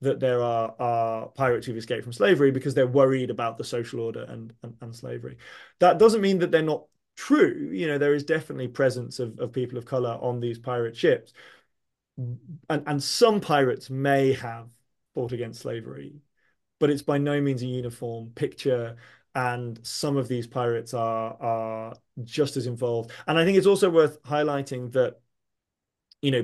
that there are pirates who've escaped from slavery because they're worried about the social order and slavery. That doesn't mean that they're not true. You know, there is definitely presence of people of color on these pirate ships. And some pirates may have fought against slavery, but it's by no means a uniform picture. And some of these pirates are just as involved. And I think it's also worth highlighting that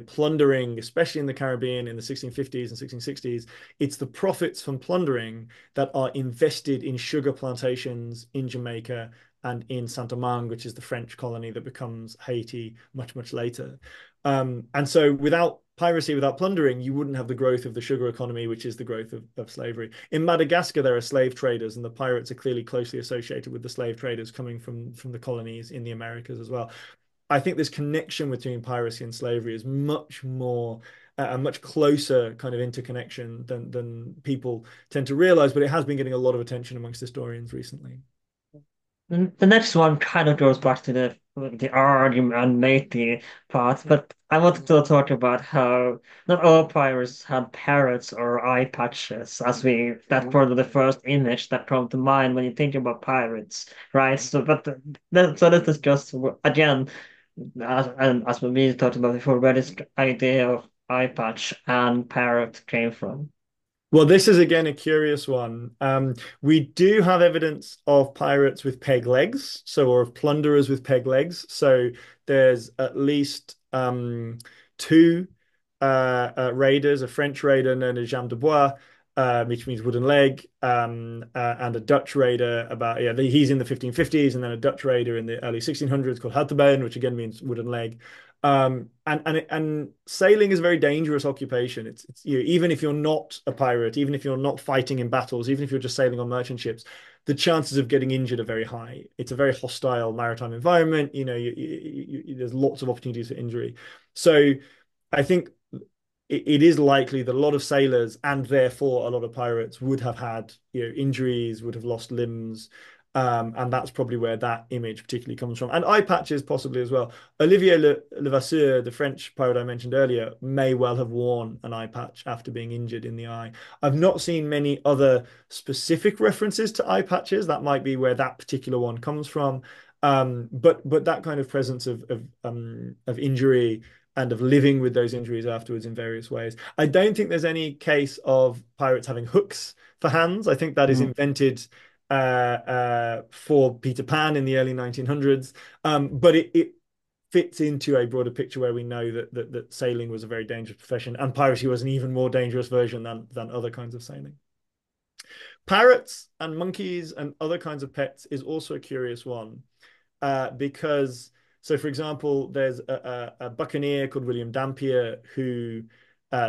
plundering, especially in the Caribbean in the 1650s and 1660s, it's the profits from plundering that are invested in sugar plantations in Jamaica and in Saint-Domingue, which is the French colony that becomes Haiti much, much later. And so without piracy, without plundering, you wouldn't have the growth of the sugar economy, which is the growth of slavery. In Madagascar, there are slave traders, and the pirates are clearly closely associated with the slave traders coming from the colonies in the Americas as well. I think this connection between piracy and slavery is much more a much closer kind of interconnection than people tend to realize, but it has been getting a lot of attention amongst historians recently. The next one kind of goes back to the Argh and Matey part, but I wanted to talk about how not all pirates had parrots or eye patches, as we that's probably the first image that comes to mind when you think about pirates, right? So, so this is just again, as we talked about before, where this idea of eye patch and parrot came from. Well, this is again a curious one. We do have evidence of pirates with peg legs, or of plunderers with peg legs. So there's at least two raiders, a French raider known as Jean de Bois, which means wooden leg, and a Dutch raider he's in the 1550s, and then a Dutch raider in the early 1600s called Hartebijn, which again means wooden leg. And sailing is a very dangerous occupation. It's even if you're not a pirate, even if you're not fighting in battles, even if you're just sailing on merchant ships, the chances of getting injured are very high. It's a very hostile maritime environment. There's lots of opportunities for injury. So I think it is likely that a lot of sailors and therefore a lot of pirates would have had injuries, would have lost limbs. And that's probably where that image particularly comes from. And eye patches possibly as well. Olivier Levasseur, the French pirate I mentioned earlier, may well have worn an eye patch after being injured in the eye. I've not seen many other specific references to eye patches. That might be where that particular one comes from. But that kind of presence of injury and of living with those injuries afterwards in various ways. I don't think there's any case of pirates having hooks for hands. I think that is Mm. invented for Peter Pan in the early 1900s. But it fits into a broader picture where we know that sailing was a very dangerous profession, and piracy was an even more dangerous version than other kinds of sailing. Parrots and monkeys and other kinds of pets is also a curious one because, so for example, there's a buccaneer called William Dampier who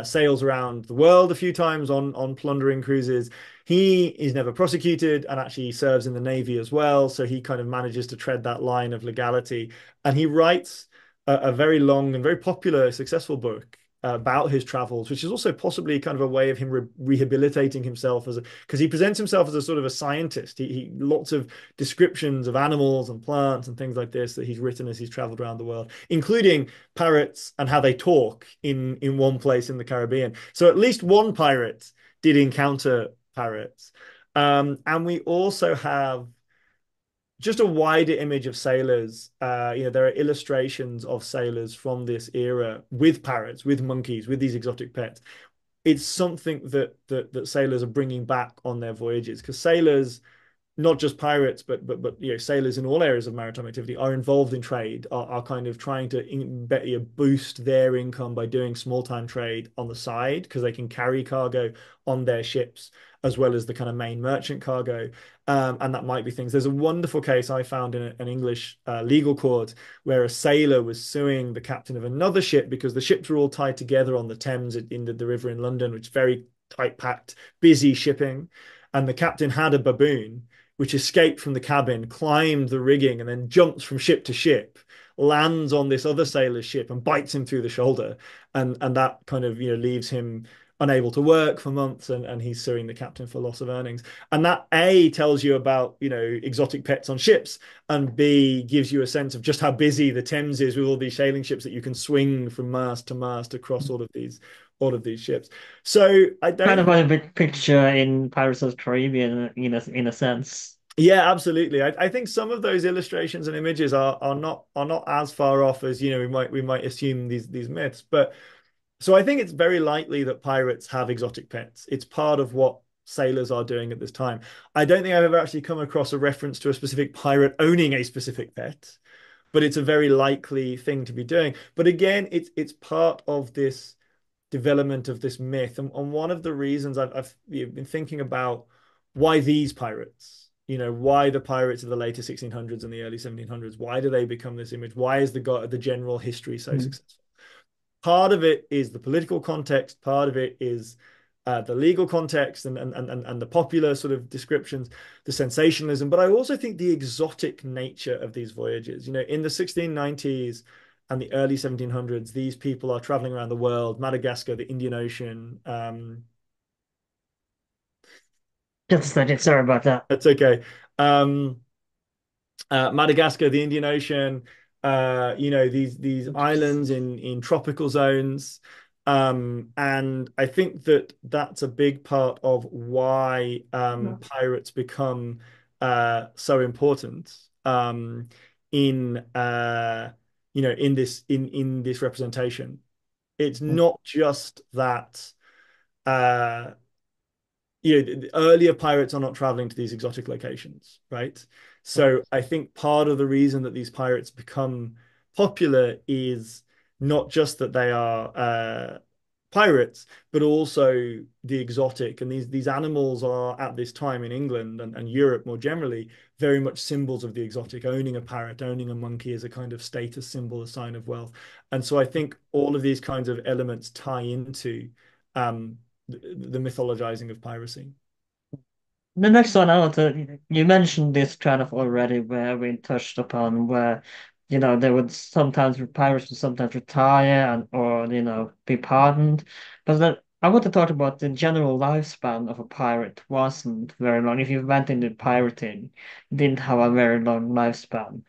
sails around the world a few times on plundering cruises. He is never prosecuted and actually serves in the Navy as well. So he kind of manages to tread that line of legality. And he writes a very long and very popular, successful book about his travels, which is also possibly kind of a way of him rehabilitating himself because he presents himself as a sort of a scientist. He lots of descriptions of animals and plants and things like this that he's written as he's traveled around the world, including parrots and how they talk in one place in the Caribbean. So at least one pirate did encounter parrots. And we also have just a wider image of sailors. There are illustrations of sailors from this era with parrots, with monkeys, with these exotic pets. It's something that sailors are bringing back on their voyages because sailors, not just pirates, but sailors in all areas of maritime activity are involved in trade, are kind of trying to boost their income by doing small time trade on the side because they can carry cargo on their ships as well as the kind of main merchant cargo. And that might be things. There's a wonderful case I found in an English legal court where a sailor was suing the captain of another ship because the ships were all tied together on the Thames in the river in London, which is very tight packed, busy shipping. And the captain had a baboon which escaped from the cabin, climbed the rigging, and then jumps from ship to ship, lands on this other sailor's ship and bites him through the shoulder. And that kind of, leaves him unable to work for months and he's suing the captain for loss of earnings. And that A tells you about, exotic pets on ships, and B gives you a sense of just how busy the Thames is with all these sailing ships that you can swing from mast to mast across all of these ships. So I Kind don't of a big picture in Pirates of the Caribbean in a sense. Yeah, absolutely. I think some of those illustrations and images are not as far off as we might assume these myths. But so I think it's very likely that pirates have exotic pets. It's part of what sailors are doing at this time. I don't think I've ever actually come across a reference to a specific pirate owning a specific pet, but it's a very likely thing to be doing. But again, it's part of this development of this myth. And one of the reasons I've been thinking about why these pirates, why the pirates of the later 1600s and the early 1700s, why do they become this image? Why is the general history so Mm. successful? Part of it is the political context, part of it is the legal context and the popular sort of descriptions, the sensationalism. But I also think the exotic nature of these voyages. In the 1690s and the early 1700s, these people are traveling around the world, Madagascar, the Indian Ocean. Just a second, sorry about that. That's okay. Um, Madagascar, the Indian Ocean, these islands in tropical zones. And I think that that's a big part of why pirates become so important in in this representation. It's not just that the earlier pirates are not traveling to these exotic locations, right? Right. So I think part of the reason that these pirates become popular is not just that they are pirates, but also the exotic. And these animals are at this time in England and Europe more generally very much symbols of the exotic. Owning a parrot, owning a monkey is a kind of status symbol, a sign of wealth. And so I think all of these kinds of elements tie into the mythologizing of piracy. The next one I want to, you mentioned this kind of already where we touched upon where, they would sometimes pirates would sometimes retire and or, be pardoned. But then I want to talk about the general lifespan of a pirate wasn't very long. If you went into pirating, you didn't have a very long lifespan.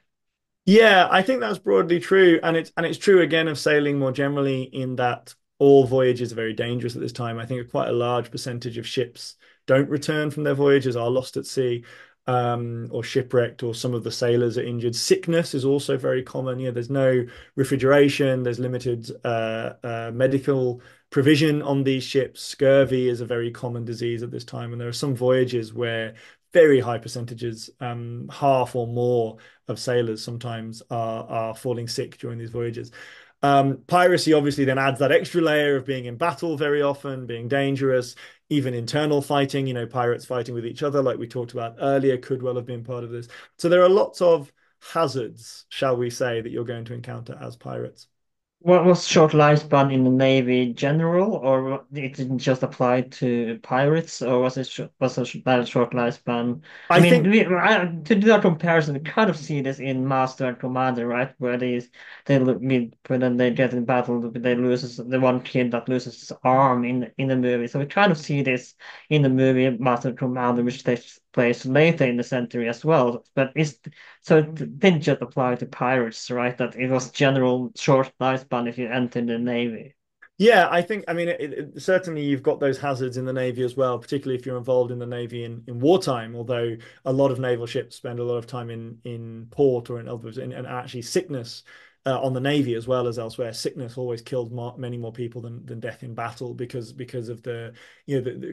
Yeah, I think that's broadly true, and it's true again of sailing more generally in that all voyages are very dangerous at this time. I think quite a large percentage of ships don't return from their voyages, are lost at sea, or shipwrecked, or some of the sailors are injured. Sickness is also very common. Yeah, there's no refrigeration, there's limited medical provision on these ships. Scurvy is a very common disease at this time, and there are some voyages where very high percentages, half or more of sailors sometimes are falling sick during these voyages. Piracy obviously then adds that extra layer of being in battle very often, being dangerous, even internal fighting, pirates fighting with each other, like we talked about earlier, could well have been part of this. So there are lots of hazards, shall we say, that you're going to encounter as pirates. What was short lifespan in the Navy general, or it didn't just apply to pirates, or that a short lifespan? I I mean, think to do that comparison, we kind of see this in Master and Commander, right? Where when they get in battle, they loses the one kid that loses his arm in the movie. So we kind of see this in the movie Master and Commander, which takes place later in the century as well. But it didn't just apply to pirates, right? That it was general short lifespan if you entered the Navy. Yeah, I mean, certainly you've got those hazards in the Navy as well, particularly if you're involved in the Navy in wartime, although a lot of naval ships spend a lot of time in port or in other words, and actually sickness on the Navy as well as elsewhere. Sickness always killed many more people than death in battle because of the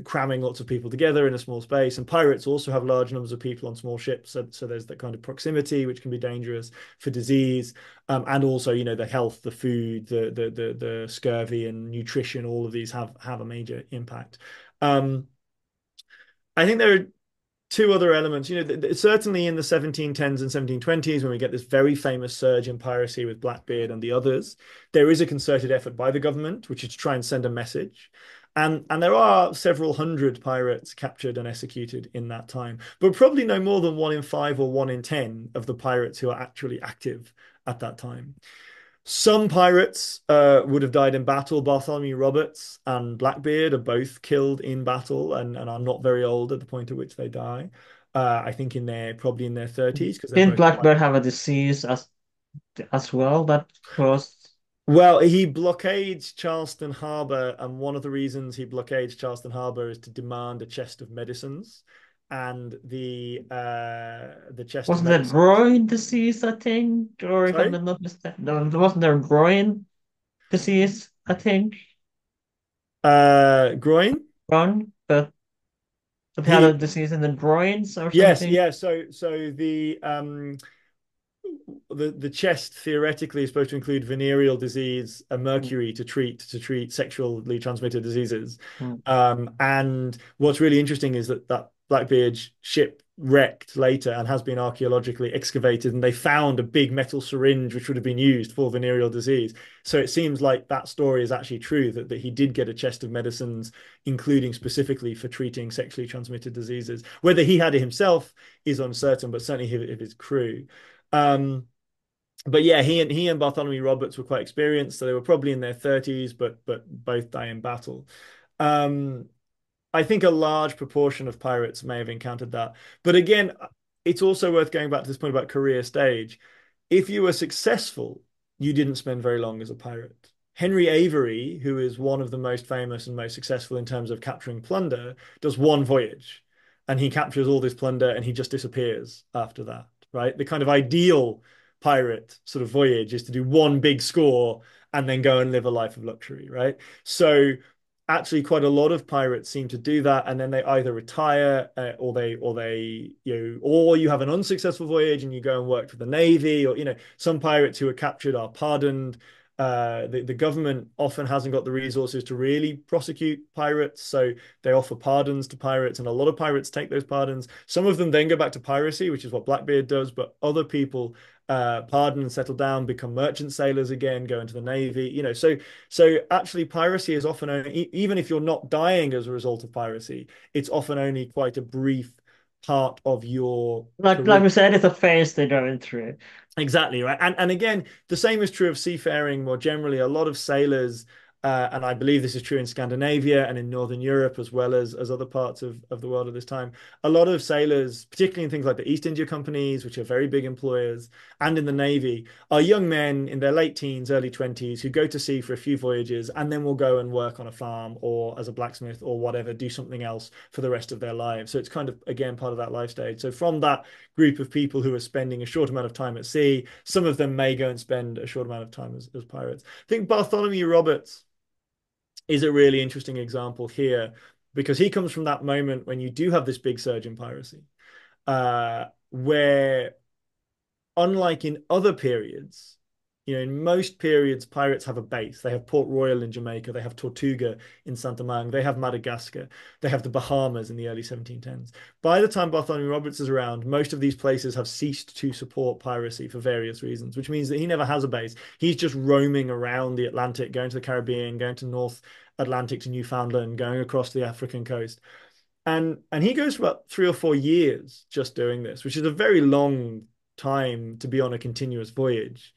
cramming lots of people together in a small space. And pirates also have large numbers of people on small ships, so there's that kind of proximity which can be dangerous for disease. And also, the health, the food, the scurvy and nutrition, all of these have a major impact. Um, I think there are two other elements. Certainly in the 1710s and 1720s, when we get this very famous surge in piracy with Blackbeard and the others, there is a concerted effort by the government, which is to try and send a message. And there are several hundred pirates captured and executed in that time, but probably no more than 1 in 5 or 1 in 10 of the pirates who are actually active at that time. Some pirates would have died in battle. Bartholomew Roberts and Blackbeard are both killed in battle and are not very old at the point at which they die. I think probably in their 30s because they're Didn't both quite. Blackbird have a disease as well that caused? Well, he blockades Charleston Harbor, and one of the reasons he blockades Charleston Harbor is to demand a chest of medicines. And the chest of Wasn't there medicines. groin disease, I think? Or if I'm Sorry? not mistaken, no, wasn't there groin disease, I think? Groin? Groin, but he had a He disease in the groins or Yes, something. yeah. So the chest theoretically is supposed to include venereal disease and Mm, mercury to treat sexually transmitted diseases. mm. And what's really interesting is that Blackbeard ship wrecked later and has been archaeologically excavated, and they found a big metal syringe which would have been used for venereal disease. So it seems like that story is actually true that he did get a chest of medicines, including specifically for treating sexually transmitted diseases. Whether he had it himself is uncertain, but certainly his crew. Um, but yeah, he and Bartholomew Roberts were quite experienced, so they were probably in their 30s, but both die in battle. Um, I think a large proportion of pirates may have encountered that. But again, it's also worth going back to this point about career stage. If you were successful, you didn't spend very long as a pirate. Henry Avery, who is one of the most famous and most successful in terms of capturing plunder, does one voyage and he captures all this plunder and he just disappears after that, right? The kind of ideal pirate sort of voyage is to do one big score and then go and live a life of luxury, right? So actually quite a lot of pirates seem to do that, and then they either retire or they or you have an unsuccessful voyage and you go and work for the navy, or some pirates who are captured are pardoned. The government often hasn't got the resources to really prosecute pirates, so they offer pardons to pirates, and a lot of pirates take those pardons. Some of them then go back to piracy, which is what Blackbeard does, but other people pardon and settle down, become merchant sailors again, go into the navy. So actually, piracy is often only, even if you're not dying as a result of piracy, it's often only quite a brief part of your Like career. we said, it's a phase they're going through. Exactly, right. And again, the same is true of seafaring more generally. A lot of sailors, and I believe this is true in Scandinavia and in Northern Europe as well as other parts of the world at this time. A lot of sailors, particularly in things like the East India companies, which are very big employers, and in the Navy, are young men in their late teens, early 20s who go to sea for a few voyages and then will go and work on a farm or as a blacksmith or whatever, do something else for the rest of their lives. So it's kind of, again, part of that life stage. So from that group of people who are spending a short amount of time at sea. Some of them may go and spend a short amount of time as pirates. I think Bartholomew Roberts is a really interesting example here because he comes from that moment when you do have this big surge in piracy, where unlike in other periods, in most periods, pirates have a base. They have Port Royal in Jamaica, they have Tortuga in Santa Mang, they have Madagascar, they have the Bahamas in the early 1710s. By the time Bartholomew Roberts is around, most of these places have ceased to support piracy for various reasons, which means that he never has a base. He's just roaming around the Atlantic, going to the Caribbean, going to North Atlantic to Newfoundland, going across the African coast. And he goes for about 3 or 4 years just doing this, which is a very long time to be on a continuous voyage.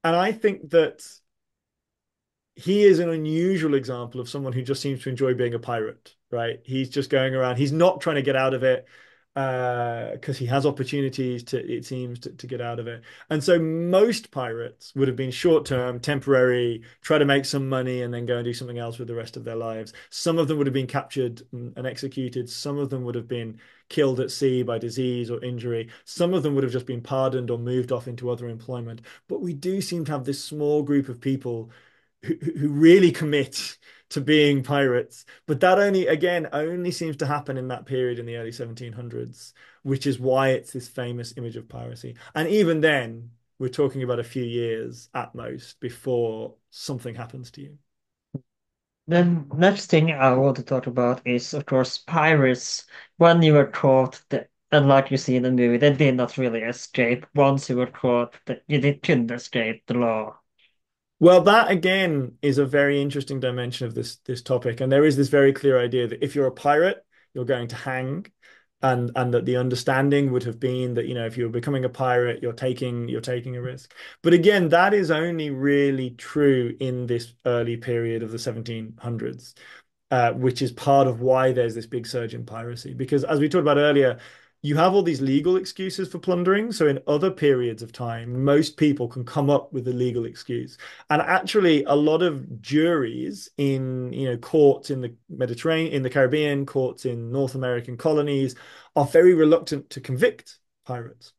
And I think that he is an unusual example of someone who just seems to enjoy being a pirate, right? He's just going around. He's not trying to get out of it because he has opportunities it seems, to get out of it. And so most pirates would have been short term, temporary, try to make some money and then go and do something else with the rest of their lives. Some of them would have been captured and executed. Some of them would have been killed at sea by disease or injury. Some of them would have just been pardoned or moved off into other employment. But we do seem to have this small group of people who really commit to being pirates. But that only seems to happen in that period in the early 1700s, which is why it's this famous image of piracy. And even then, we're talking about a few years at most before something happens to you. The next thing I want to talk about is, of course, pirates. When you were caught, and like you see in the movie, they did not really escape. Once you were caught, they couldn't escape the law. Well, that again is a very interesting dimension of this topic, and there is this very clear idea that if you're a pirate, you're going to hang, and that the understanding would have been that if you're becoming a pirate, you're taking a risk. But again, that is only really true in this early period of the 1700s, which is part of why there's this big surge in piracy. Because as we talked about earlier, you have all these legal excuses for plundering. So in other periods of time, most people can come up with a legal excuse. And actually, a lot of juries in, courts in the Mediterranean, in the Caribbean, courts in North American colonies are very reluctant to convict pirates.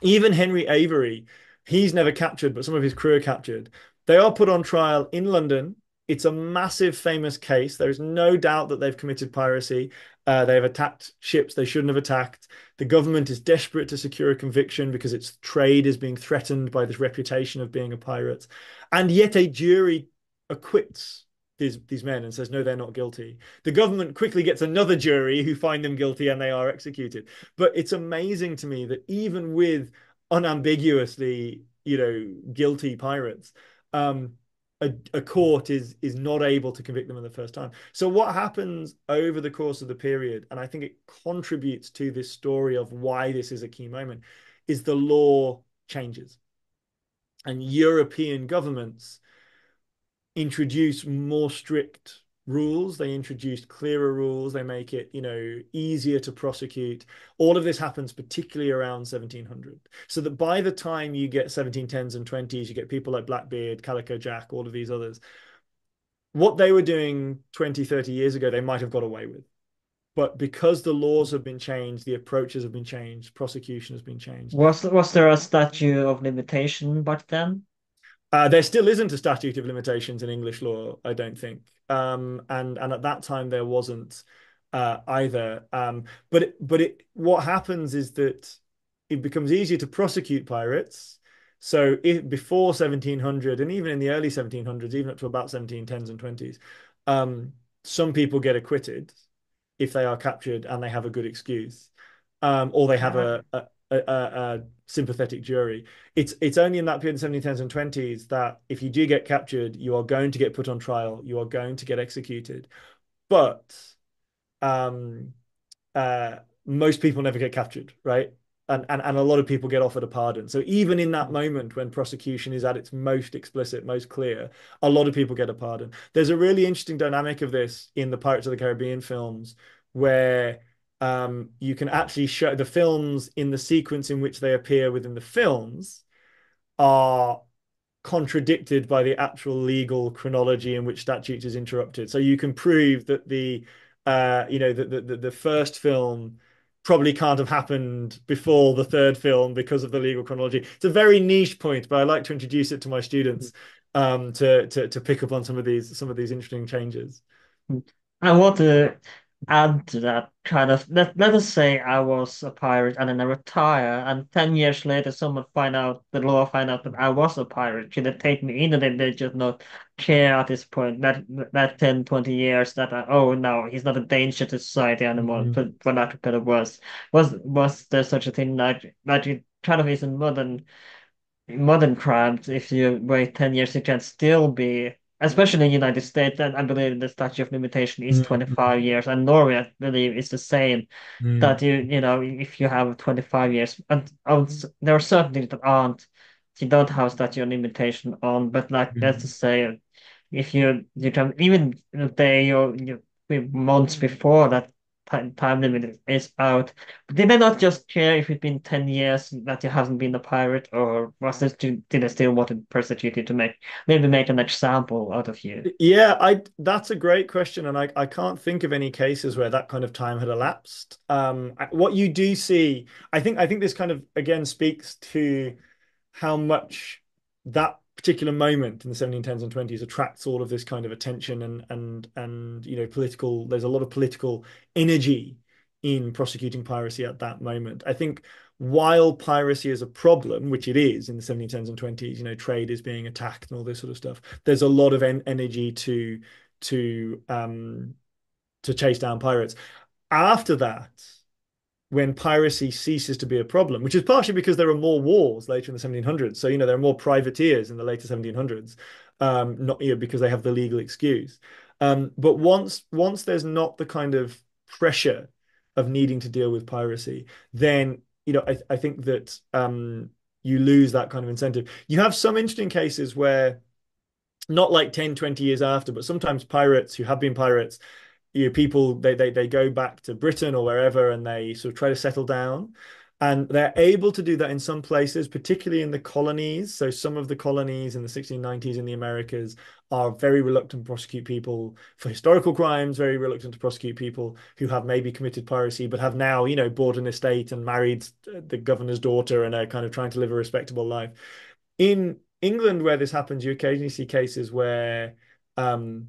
Even Henry Avery, he's never captured, but some of his crew are captured. They are put on trial in London. It's a massive, famous case. There is no doubt that they've committed piracy. They have attacked ships they shouldn't have attacked. The government is desperate to secure a conviction because its trade is being threatened by this reputation of being a pirate. And yet a jury acquits these men and says, no, they're not guilty. The government quickly gets another jury who find them guilty and they are executed. But it's amazing to me that even with unambiguously, guilty pirates, a court is not able to convict them in the first time. So what happens over the course of the period, and I think it contributes to this story of why this is a key moment, is the law changes. And European governments introduce more strict rules. They introduced clearer rules. They make it, easier to prosecute. All of this happens particularly around 1700. So that by the time you get 1710s and 20s, you get people like Blackbeard, Calico Jack, all of these others. What they were doing 20, 30 years ago, they might have got away with. But because the laws have been changed, the approaches have been changed, prosecution has been changed. Was there a statute of limitation back then? There still isn't a statute of limitations in English law, I don't think. And at that time there wasn't either. What happens is that it becomes easier to prosecute pirates. So before 1700 and even in the early 1700s, even up to about 1710s and 20s, um, some people get acquitted if they are captured and they have a good excuse, or they have Ah, a sympathetic jury. It's only in that period, the 1710s and 20s, that if you do get captured, you are going to get put on trial, you are going to get executed. But um, uh, most people never get captured, right? And a lot of people get offered a pardon. So even in that moment when prosecution is at its most explicit, most clear, a lot of people get a pardon. There's a really interesting dynamic of this in the Pirates of the Caribbean films, where you can actually show the films in the sequence in which they appear within the films are contradicted by the actual legal chronology in which statute is interrupted. So you can prove that the first film probably can't have happened before the third film because of the legal chronology. It's a very niche point, but I like to introduce it to my students to pick up on some of these interesting changes. I want to add to that kind of let us say I was a pirate and then I retire and 10 years later someone find out that I was a pirate. Should they take me in and then they just not care at this point that 10, 20 years that oh no, he's not a danger to society anymore, for lack of better words. Was there such a thing that it kind of is in modern crimes, if you wait 10 years, it can still be, especially in the United States, and I believe the statute of limitation is 25 years, and Norway, I believe, is the same. That you know, if you have 25 years, and there are certain things that aren't, you don't have statute of limitation on, but like, let's just say, if you can even a day or months before that time limit is out. But did they not just care if it's been 10 years that you haven't been a pirate, or was this did they still want to persecute you to maybe make an example out of you? Yeah, I that's a great question, and I can't think of any cases where that kind of time had elapsed. What you do see, I think this kind of again speaks to how much that particular moment in the 1710s and 20s attracts all of this kind of attention and political. There's a lot of political energy in prosecuting piracy at that moment. I think while piracy is a problem, which it is in the 1710s and 20s, trade is being attacked and all this sort of stuff. There's a lot of energy to um to chase down pirates. After that, when piracy ceases to be a problem, which is partially because there are more wars later in the 1700s. So, there are more privateers in the later 1700s, not because they have the legal excuse. But once there's not the kind of pressure of needing to deal with piracy, then, I think that you lose that kind of incentive. You have some interesting cases where not like 10, 20 years after, but sometimes pirates who have been pirates, people they go back to Britain or wherever and they sort of try to settle down. And they're able to do that in some places, particularly in the colonies. So some of the colonies in the 1690s in the Americas are very reluctant to prosecute people for historical crimes, very reluctant to prosecute people who have maybe committed piracy, but have now, bought an estate and married the governor's daughter and are kind of trying to live a respectable life. In England, where this happens, you occasionally see cases where um,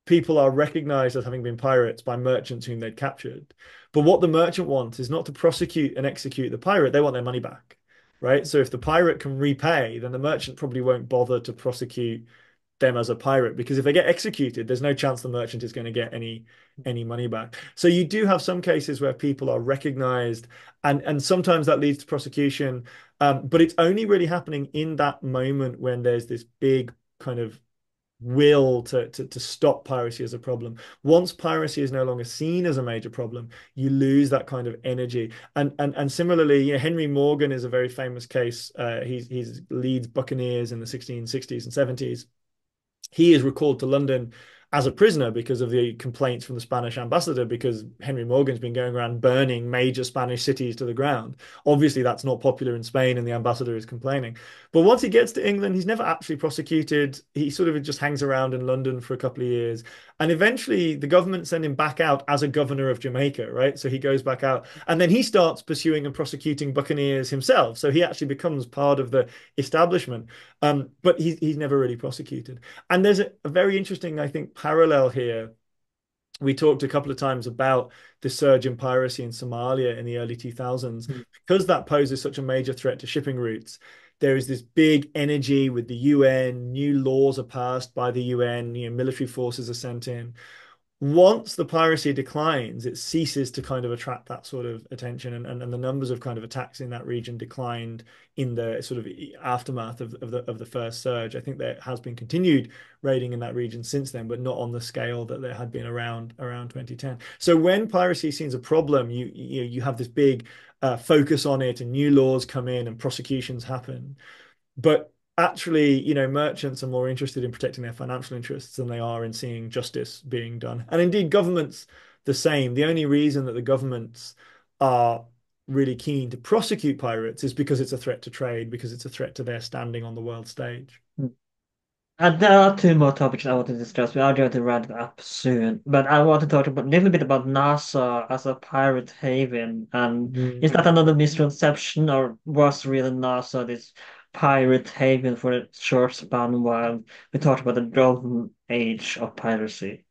people are recognized as having been pirates by merchants whom they'd captured. But what the merchant wants is not to prosecute and execute the pirate, they want their money back, right? So if the pirate can repay, then the merchant probably won't bother to prosecute them as a pirate, because if they get executed, there's no chance the merchant is going to get any money back. So you do have some cases where people are recognized, and sometimes that leads to prosecution, but it's only really happening in that moment when there's this big kind of will to stop piracy as a problem. Once piracy is no longer seen as a major problem, you lose that kind of energy. And similarly, Henry Morgan is a very famous case. He's leads buccaneers in the 1660s and 70s. He is recalled to London as a prisoner because of the complaints from the Spanish ambassador, because Henry Morgan's been going around burning major Spanish cities to the ground. Obviously, that's not popular in Spain, and the ambassador is complaining. But once he gets to England, he's never actually prosecuted. He sort of just hangs around in London for a couple of years. And eventually, the government send him back out as a governor of Jamaica, right? So he goes back out, and then he starts pursuing and prosecuting buccaneers himself. So he actually becomes part of the establishment. But he's never really prosecuted. And there's a very interesting, I think, parallel here. We talked a couple of times about the surge in piracy in Somalia in the early 2000s. Mm. Because that poses such a major threat to shipping routes, there is this big energy with the UN. New laws are passed by the UN, military forces are sent in. Once the piracy declines, it ceases to kind of attract that sort of attention, and the numbers of kind of attacks in that region declined in the sort of aftermath of the first surge. I think there has been continued raiding in that region since then, but not on the scale that there had been around 2010. So when piracy seems a problem, you have this big focus on it, and new laws come in, and prosecutions happen. But actually, merchants are more interested in protecting their financial interests than they are in seeing justice being done. And indeed, governments the same. The only reason that the governments are really keen to prosecute pirates is because it's a threat to trade, because it's a threat to their standing on the world stage. Mm. And there are two more topics I want to discuss. We are going to wrap it up soon, but I want to talk about a little bit about NASA as a pirate haven. And is that Mhm. another misconception, or was really NASA this pirate haven for a short span while we talked about the golden age of piracy?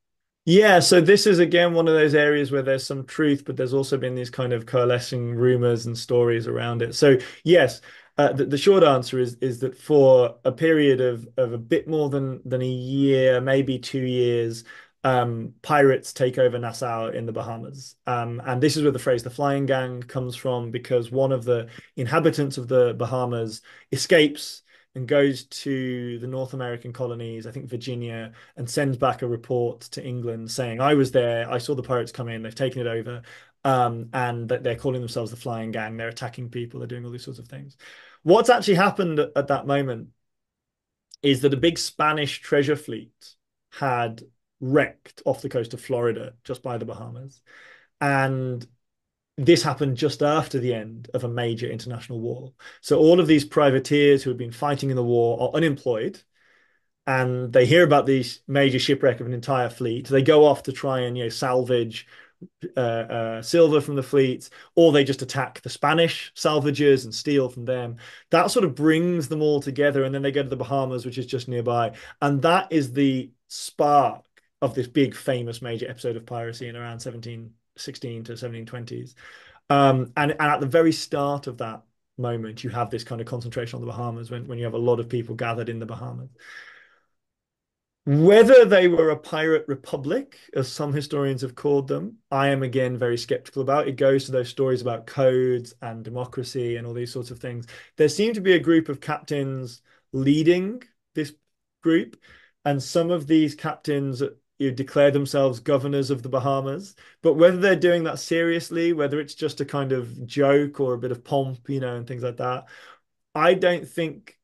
Yeah, so this is again one of those areas where there's some truth, but there's also been these kind of coalescing rumors and stories around it. So yes, the short answer is that for a period of a bit more than a year, maybe 2 years, pirates take over Nassau in the Bahamas. And this is where the phrase "the flying gang" comes from, because one of the inhabitants of the Bahamas escapes and goes to the North American colonies, I think Virginia, and sends back a report to England saying, I was there, I saw the pirates come in, they've taken it over, and that they're calling themselves the Flying Gang, they're attacking people, they're doing all these sorts of things. What's actually happened at that moment is that a big Spanish treasure fleet had wrecked off the coast of Florida, just by the Bahamas. And this happened just after the end of a major international war. So all of these privateers who had been fighting in the war are unemployed, and they hear about this major shipwreck of an entire fleet. They go off to try and salvage silver from the fleet, or they just attack the Spanish salvagers and steal from them. That sort of brings them all together, and then they go to the Bahamas, which is just nearby, and that is the spark of this big famous major episode of piracy in around 1716 to 1720s. And at the very start of that moment, you have this kind of concentration on the Bahamas when you have a lot of people gathered in the Bahamas. Whether they were a pirate republic, as some historians have called them, I am again very skeptical about. It goes to those stories about codes and democracy and all these sorts of things. There seemed to be a group of captains leading this group, and some of these captains declare themselves governors of the Bahamas. But whether they're doing that seriously, whether it's just a kind of joke or a bit of pomp, and things like that, I don't think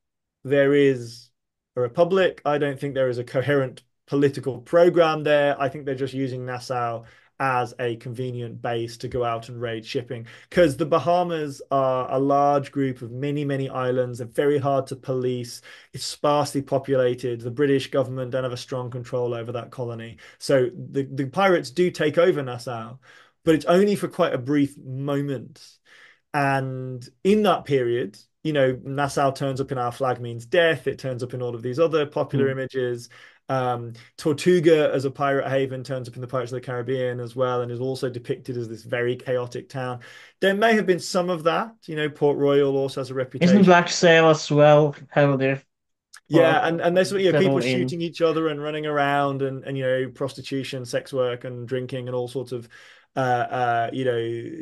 there is a republic. I don't think there is a coherent political program there. I think they're just using Nassau as a convenient base to go out and raid shipping, because the Bahamas are a large group of many, many islands. They're very hard to police. It's sparsely populated. The British government don't have a strong control over that colony. So the pirates do take over Nassau, but it's only for quite a brief moment. And in that period, Nassau turns up in Our Flag Means Death. It turns up in all of these other popular Mm. images. Tortuga as a pirate haven turns up in the Pirates of the Caribbean as well, and is also depicted as this very chaotic town. There may have been some of that. Port Royal also has a Isn't reputation. Black Sail as well heavily for Yeah, and there's people settled in? shooting each other and running around, and prostitution, sex work, and drinking, and all sorts of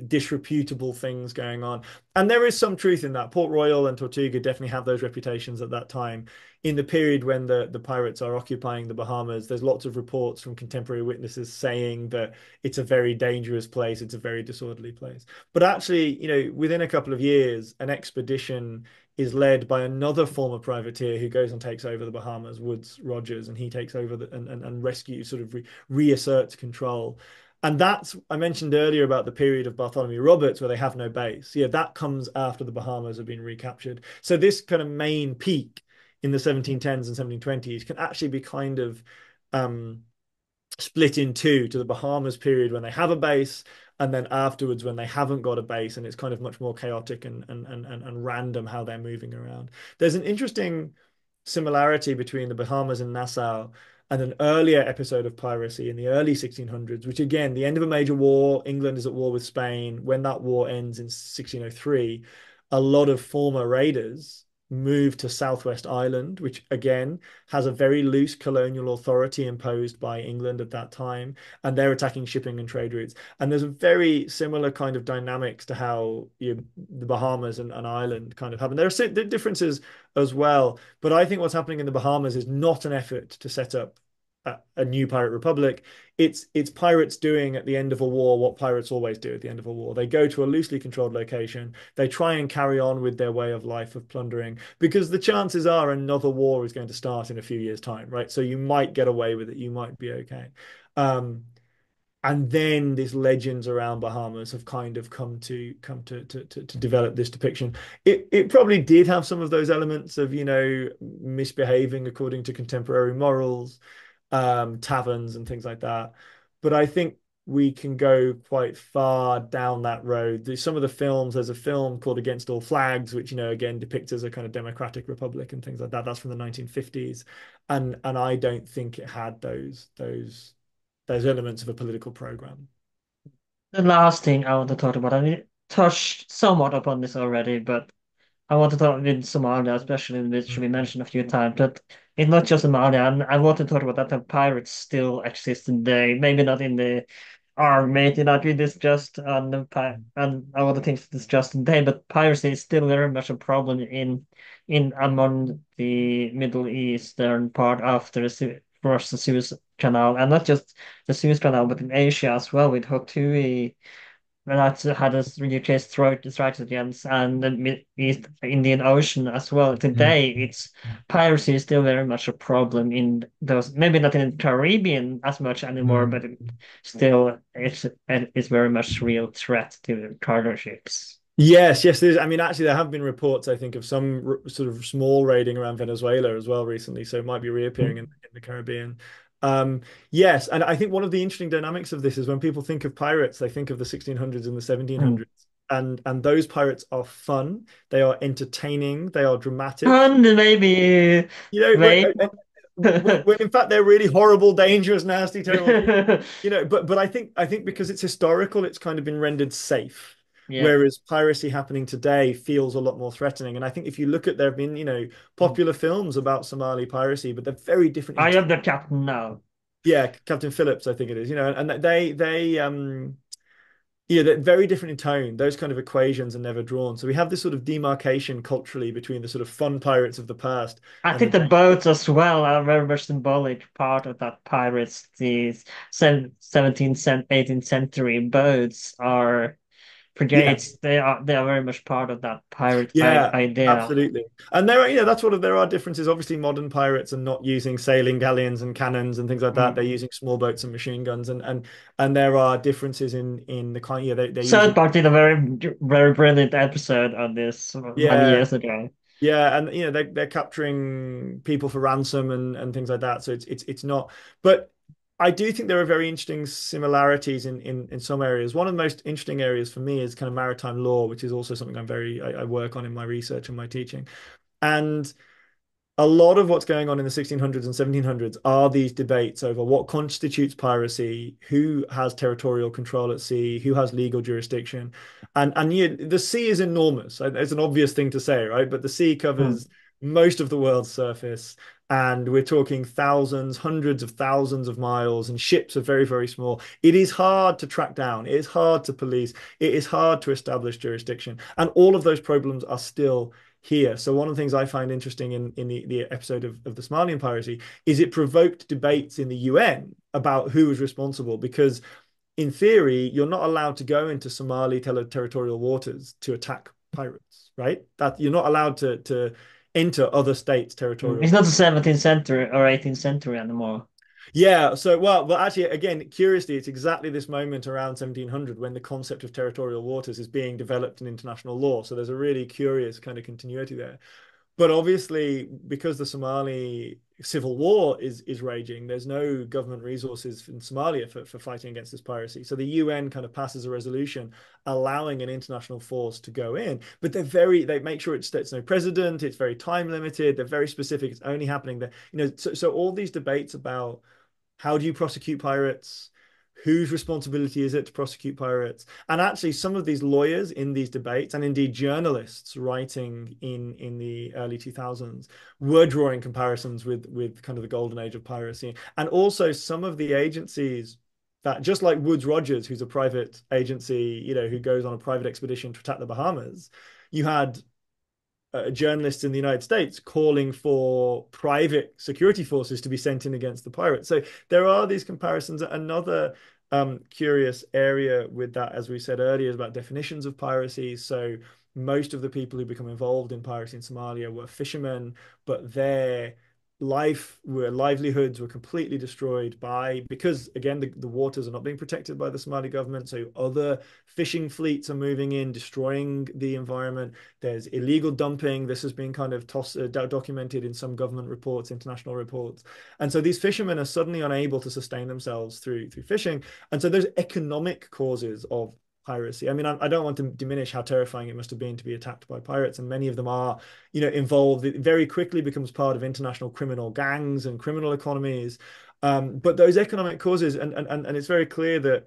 disreputable things going on. And there is some truth in that. Port Royal and Tortuga definitely have those reputations at that time. In the period when the pirates are occupying the Bahamas, there's lots of reports from contemporary witnesses saying that it's a very dangerous place, it's a very disorderly place. But actually, within a couple of years, an expedition is led by another former privateer who goes and takes over the Bahamas, Woodes Rogers, and he takes over and rescues, sort of reasserts control. And that's, I mentioned earlier about the period of Bartholomew Roberts where they have no base. Yeah, that comes after the Bahamas have been recaptured. So this kind of main peak in the 1710s and 1720s can actually be kind of um, split in two, to the Bahamas period when they have a base, and then afterwards when they haven't got a base, and it's kind of much more chaotic and random how they're moving around. There's an interesting similarity between the Bahamas and Nassau and an earlier episode of piracy in the early 1600s, which again, the end of a major war, England is at war with Spain. When that war ends in 1603, a lot of former raiders move to Southwest Ireland, which again has a very loose colonial authority imposed by England at that time, and they're attacking shipping and trade routes. And there's a very similar kind of dynamics to how the Bahamas and Ireland kind of happen. There are differences as well, but I think what's happening in the Bahamas is not an effort to set up a new pirate republic. It's pirates doing at the end of a war what pirates always do at the end of a war. They go to a loosely controlled location. They try and carry on with their way of life of plundering because the chances are another war is going to start in a few years' time, right? So you might get away with it. You might be okay. Um, and then these legends around Bahamas have kind of come to develop this depiction. It probably did have some of those elements of, misbehaving according to contemporary morals, taverns and things like that. But I think we can go quite far down that road. Some of the films, there's a film called Against All Flags, which, again depicts as a kind of democratic republic and things like that. That's from the 1950s. And I don't think it had those elements of a political program. The last thing I want to talk about, I touched somewhat upon this already, but I want to talk with Somalia, especially which we mentioned a few times, but it's not just Somalia. And I want to talk about that the pirates still exist today. Maybe not in the Argh Matey that we discussed on and other things discussed today, but piracy is still very much a problem in among the Middle Eastern part after first the Suez Canal, and not just the Suez Canal, but in Asia as well with Houthi that had a UK strategies and the East Indian Ocean as well. Today, it's piracy is still very much a problem in those, maybe not in the Caribbean as much anymore, but still it's very much real threat to cargo ships. Yes, yes, there's, I mean, actually, there have been reports, I think, of some sort of small raiding around Venezuela as well recently. So it might be reappearing in the Caribbean. Um, yes, and I think one of the interesting dynamics of this is when people think of pirates, they think of the 1600s and the Mm. 1700s. And those pirates are fun, they are entertaining, they are dramatic. And maybe wait. When in fact they're really horrible, dangerous, nasty, terrible people. But I think because it's historical, it's kind of been rendered safe. Yeah. Whereas piracy happening today feels a lot more threatening. And I think if you look at there have been, popular films about Somali piracy, but they're very different in I tone. am the captain now. Yeah, Captain Phillips, I think it is, and they're very different in tone. Those kind of equations are never drawn. So we have this sort of demarcation culturally between the sort of fun pirates of the past I and think the the boats as well are very much symbolic part of that pirates. These 17th, 18th century boats are yeah. frigates. They are very much part of that pirate Yeah, idea. absolutely. And there are differences. Obviously, modern pirates are not using sailing galleons and cannons and things like that. Mm. They're using small boats and machine guns, and there are differences in the kind. Yeah, they're South using. Park did a very brilliant episode on this many Yeah, years ago. yeah, and they're capturing people for ransom and things like that. So it's not. But I do think there are very interesting similarities in some areas. One of the most interesting areas for me is kind of maritime law, which is also something I work on in my research and my teaching. And a lot of what's going on in the 1600s and 1700s are these debates over what constitutes piracy, who has territorial control at sea, who has legal jurisdiction. And the sea is enormous. It's an obvious thing to say, right? But the sea Mm. covers most of the world's surface. And we're talking thousands, hundreds of thousands of miles, and ships are very, very small. It is hard to track down. It is hard to police. It is hard to establish jurisdiction. And all of those problems are still here. So one of the things I find interesting in the episode of the Somalian piracy is it provoked debates in the UN about who was responsible because in theory you're not allowed to go into Somali territorial waters to attack pirates, right? That you're not allowed to enter other states' territorial. It's not the 17th century or 18th century anymore. Yeah, so well, actually, again, curiously, it's exactly this moment around 1700 when the concept of territorial waters is being developed in international law. So there's a really curious kind of continuity there. But obviously, because the Somali civil war is raging, there's no government resources in Somalia for fighting against this piracy. So the UN kind of passes a resolution allowing an international force to go in, but they make sure it's no president, it's very time limited, they're very specific, it's only happening there. So all these debates about how do you prosecute pirates? Whose responsibility is it to prosecute pirates? And actually, some of these lawyers in these debates, and indeed journalists writing in the early 2000s, were drawing comparisons with kind of the golden age of piracy. And also some of the agencies that, just like Woodes Rogers, who's a private agency, who goes on a private expedition to attack the Bahamas, you had journalists in the United States calling for private security forces to be sent in against the pirates. So there are these comparisons. Another curious area with that, as we said earlier, is about definitions of piracy. So most of the people who become involved in piracy in Somalia were fishermen, but livelihoods were completely destroyed because again the waters are not being protected by the Somali government, so other fishing fleets are moving in, destroying the environment. There's illegal dumping. This has been kind of documented in some government reports, international reports, and so these fishermen are suddenly unable to sustain themselves through fishing, and so there's economic causes of piracy. I mean, I don't want to diminish how terrifying it must have been to be attacked by pirates, and many of them are, involved. It very quickly becomes part of international criminal gangs and criminal economies. But those economic causes, and it's very clear that,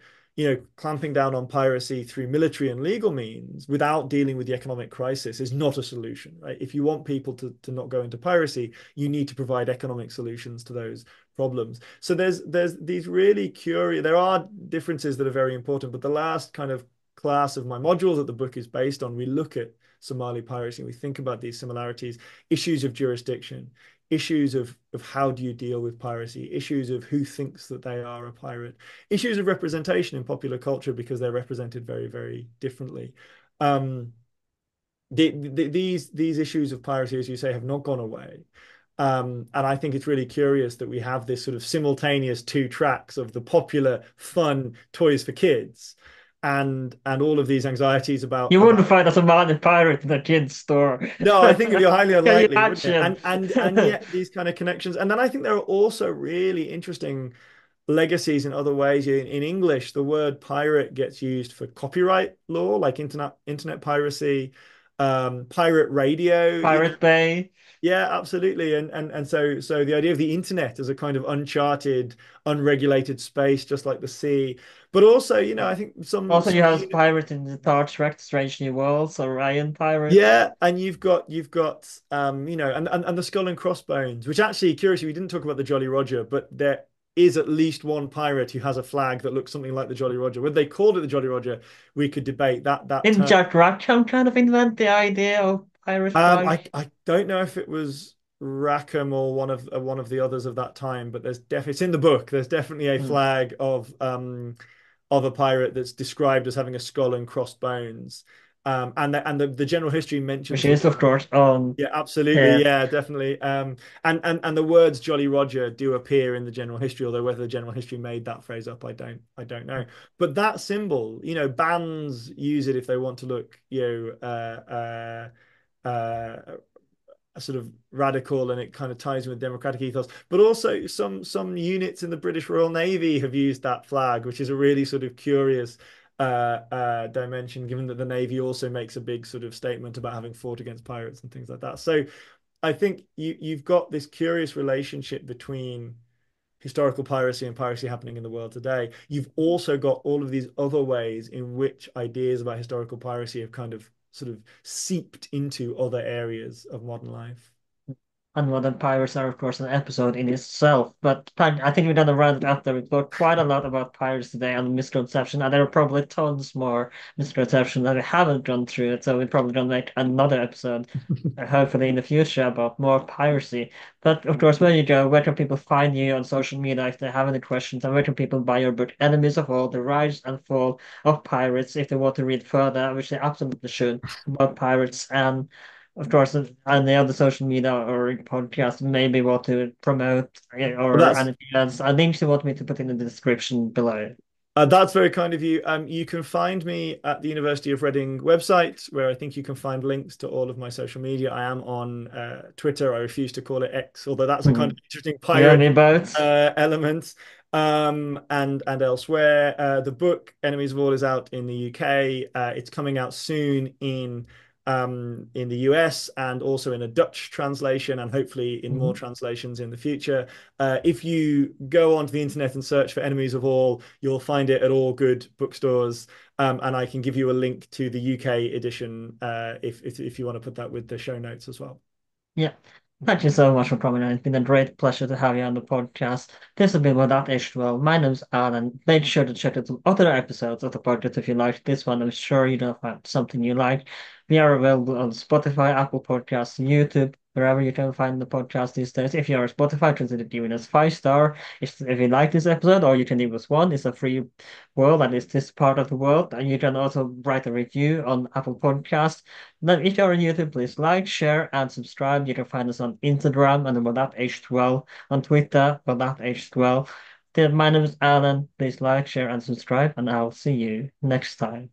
clamping down on piracy through military and legal means without dealing with the economic crisis is not a solution, right? If you want people to not go into piracy, you need to provide economic solutions to those problems. So there's these really curious, there are differences that are very important, but the last kind of class of my modules that the book is based on, we look at Somali piracy and we think about these similarities, issues of jurisdiction, issues of how do you deal with piracy, issues of who thinks that they are a pirate, issues of representation in popular culture because they're represented very, very differently. Um, these issues of piracy, as you say, have not gone away. And I think it's really curious that we have this sort of simultaneous two tracks of the popular, fun toys for kids, and all of these anxieties You about. wouldn't find a Somali pirate in a kid's store. No, I think it'd be highly Can you unlikely, wouldn't it? imagine? And yet these kind of connections. And then I think there are also really interesting legacies in other ways. In English, the word pirate gets used for copyright law, like internet piracy, pirate radio. Pirate Bay. Yeah, absolutely. And so the idea of the internet as a kind of uncharted, unregulated space, just like the sea. But also, I think some Also, you some have Pirate in the Star Trek Strange New Worlds, Orion Pirate. yeah, and you've got and the skull and crossbones, which actually curiously we didn't talk about the Jolly Roger, but there is at least one pirate who has a flag that looks something like the Jolly Roger. Whether they called it the Jolly Roger, we could debate that Didn't term. Jack Rackham kind of invent the idea of pirate flag? I don't know if it was Rackham or one of the others of that time, but there's definitely it's in the book. There's definitely a Hmm. flag of a pirate that's described as having a skull and crossbones. And the general history Which mentions the is, of word. course, on Yeah, absolutely. him. Yeah, definitely. And the words Jolly Roger do appear in the general history, although whether the general history made that phrase up, I don't know. But that symbol, bands use it if they want to look, sort of radical, and it kind of ties in with democratic ethos. But also some units in the British Royal Navy have used that flag, which is a really sort of curious dimension, given that the Navy also makes a big sort of statement about having fought against pirates and things like that. So I think you've got this curious relationship between historical piracy and piracy happening in the world today. You've also got all of these other ways in which ideas about historical piracy have kind of sort of seeped into other areas of modern life. And Modern Pirates are, of course, an episode in itself. But I think we're gonna round it up there. We've got quite a lot about pirates today and misconception, and there are probably tons more misconceptions that we haven't gone through it. So we're probably gonna make another episode, hopefully in the future, about more piracy. But of course, where you go, where can people find you on social media if they have any questions, and where can people buy your book, Enemies of All: The Rise and Fall of Pirates, if they want to read further, which they absolutely should, about pirates and of course, on the other social media or podcast, maybe what to promote But or that's anything else. I think you want me to put in the description below. That's very kind of you. You can find me at the University of Reading website, where I think you can find links to all of my social media. I am on Twitter. I refuse to call it X, although that's a kind Hmm. of interesting Yeah, pirate me both. element. And elsewhere. The book Enemies of All is out in the UK. It's coming out soon in the US and also in a Dutch translation and hopefully in more Mhm. translations in the future. If you go onto the internet and search for Enemies of All, you'll find it at all good bookstores. And I can give you a link to the UK edition if you want to put that with the show notes as well. Yeah. Thank you so much for coming on. It's been a great pleasure to have you on the podcast. This has been Without H12. My name's Alan. Make sure to check out some other episodes of the podcast if you liked this one. I'm sure you'll find something you like. We are available on Spotify, Apple Podcasts, YouTube, wherever you can find the podcast these days. If you're on Spotify, consider giving us 5 star. If you like this episode, or you can leave us one. It's a free world, and it's this part of the world. And you can also write a review on Apple Podcasts. Then, if you're on YouTube, please like, share, and subscribe. You can find us on Instagram and about H12, on Twitter about H12. Then my name is Alan. Please like, share, and subscribe, and I'll see you next time.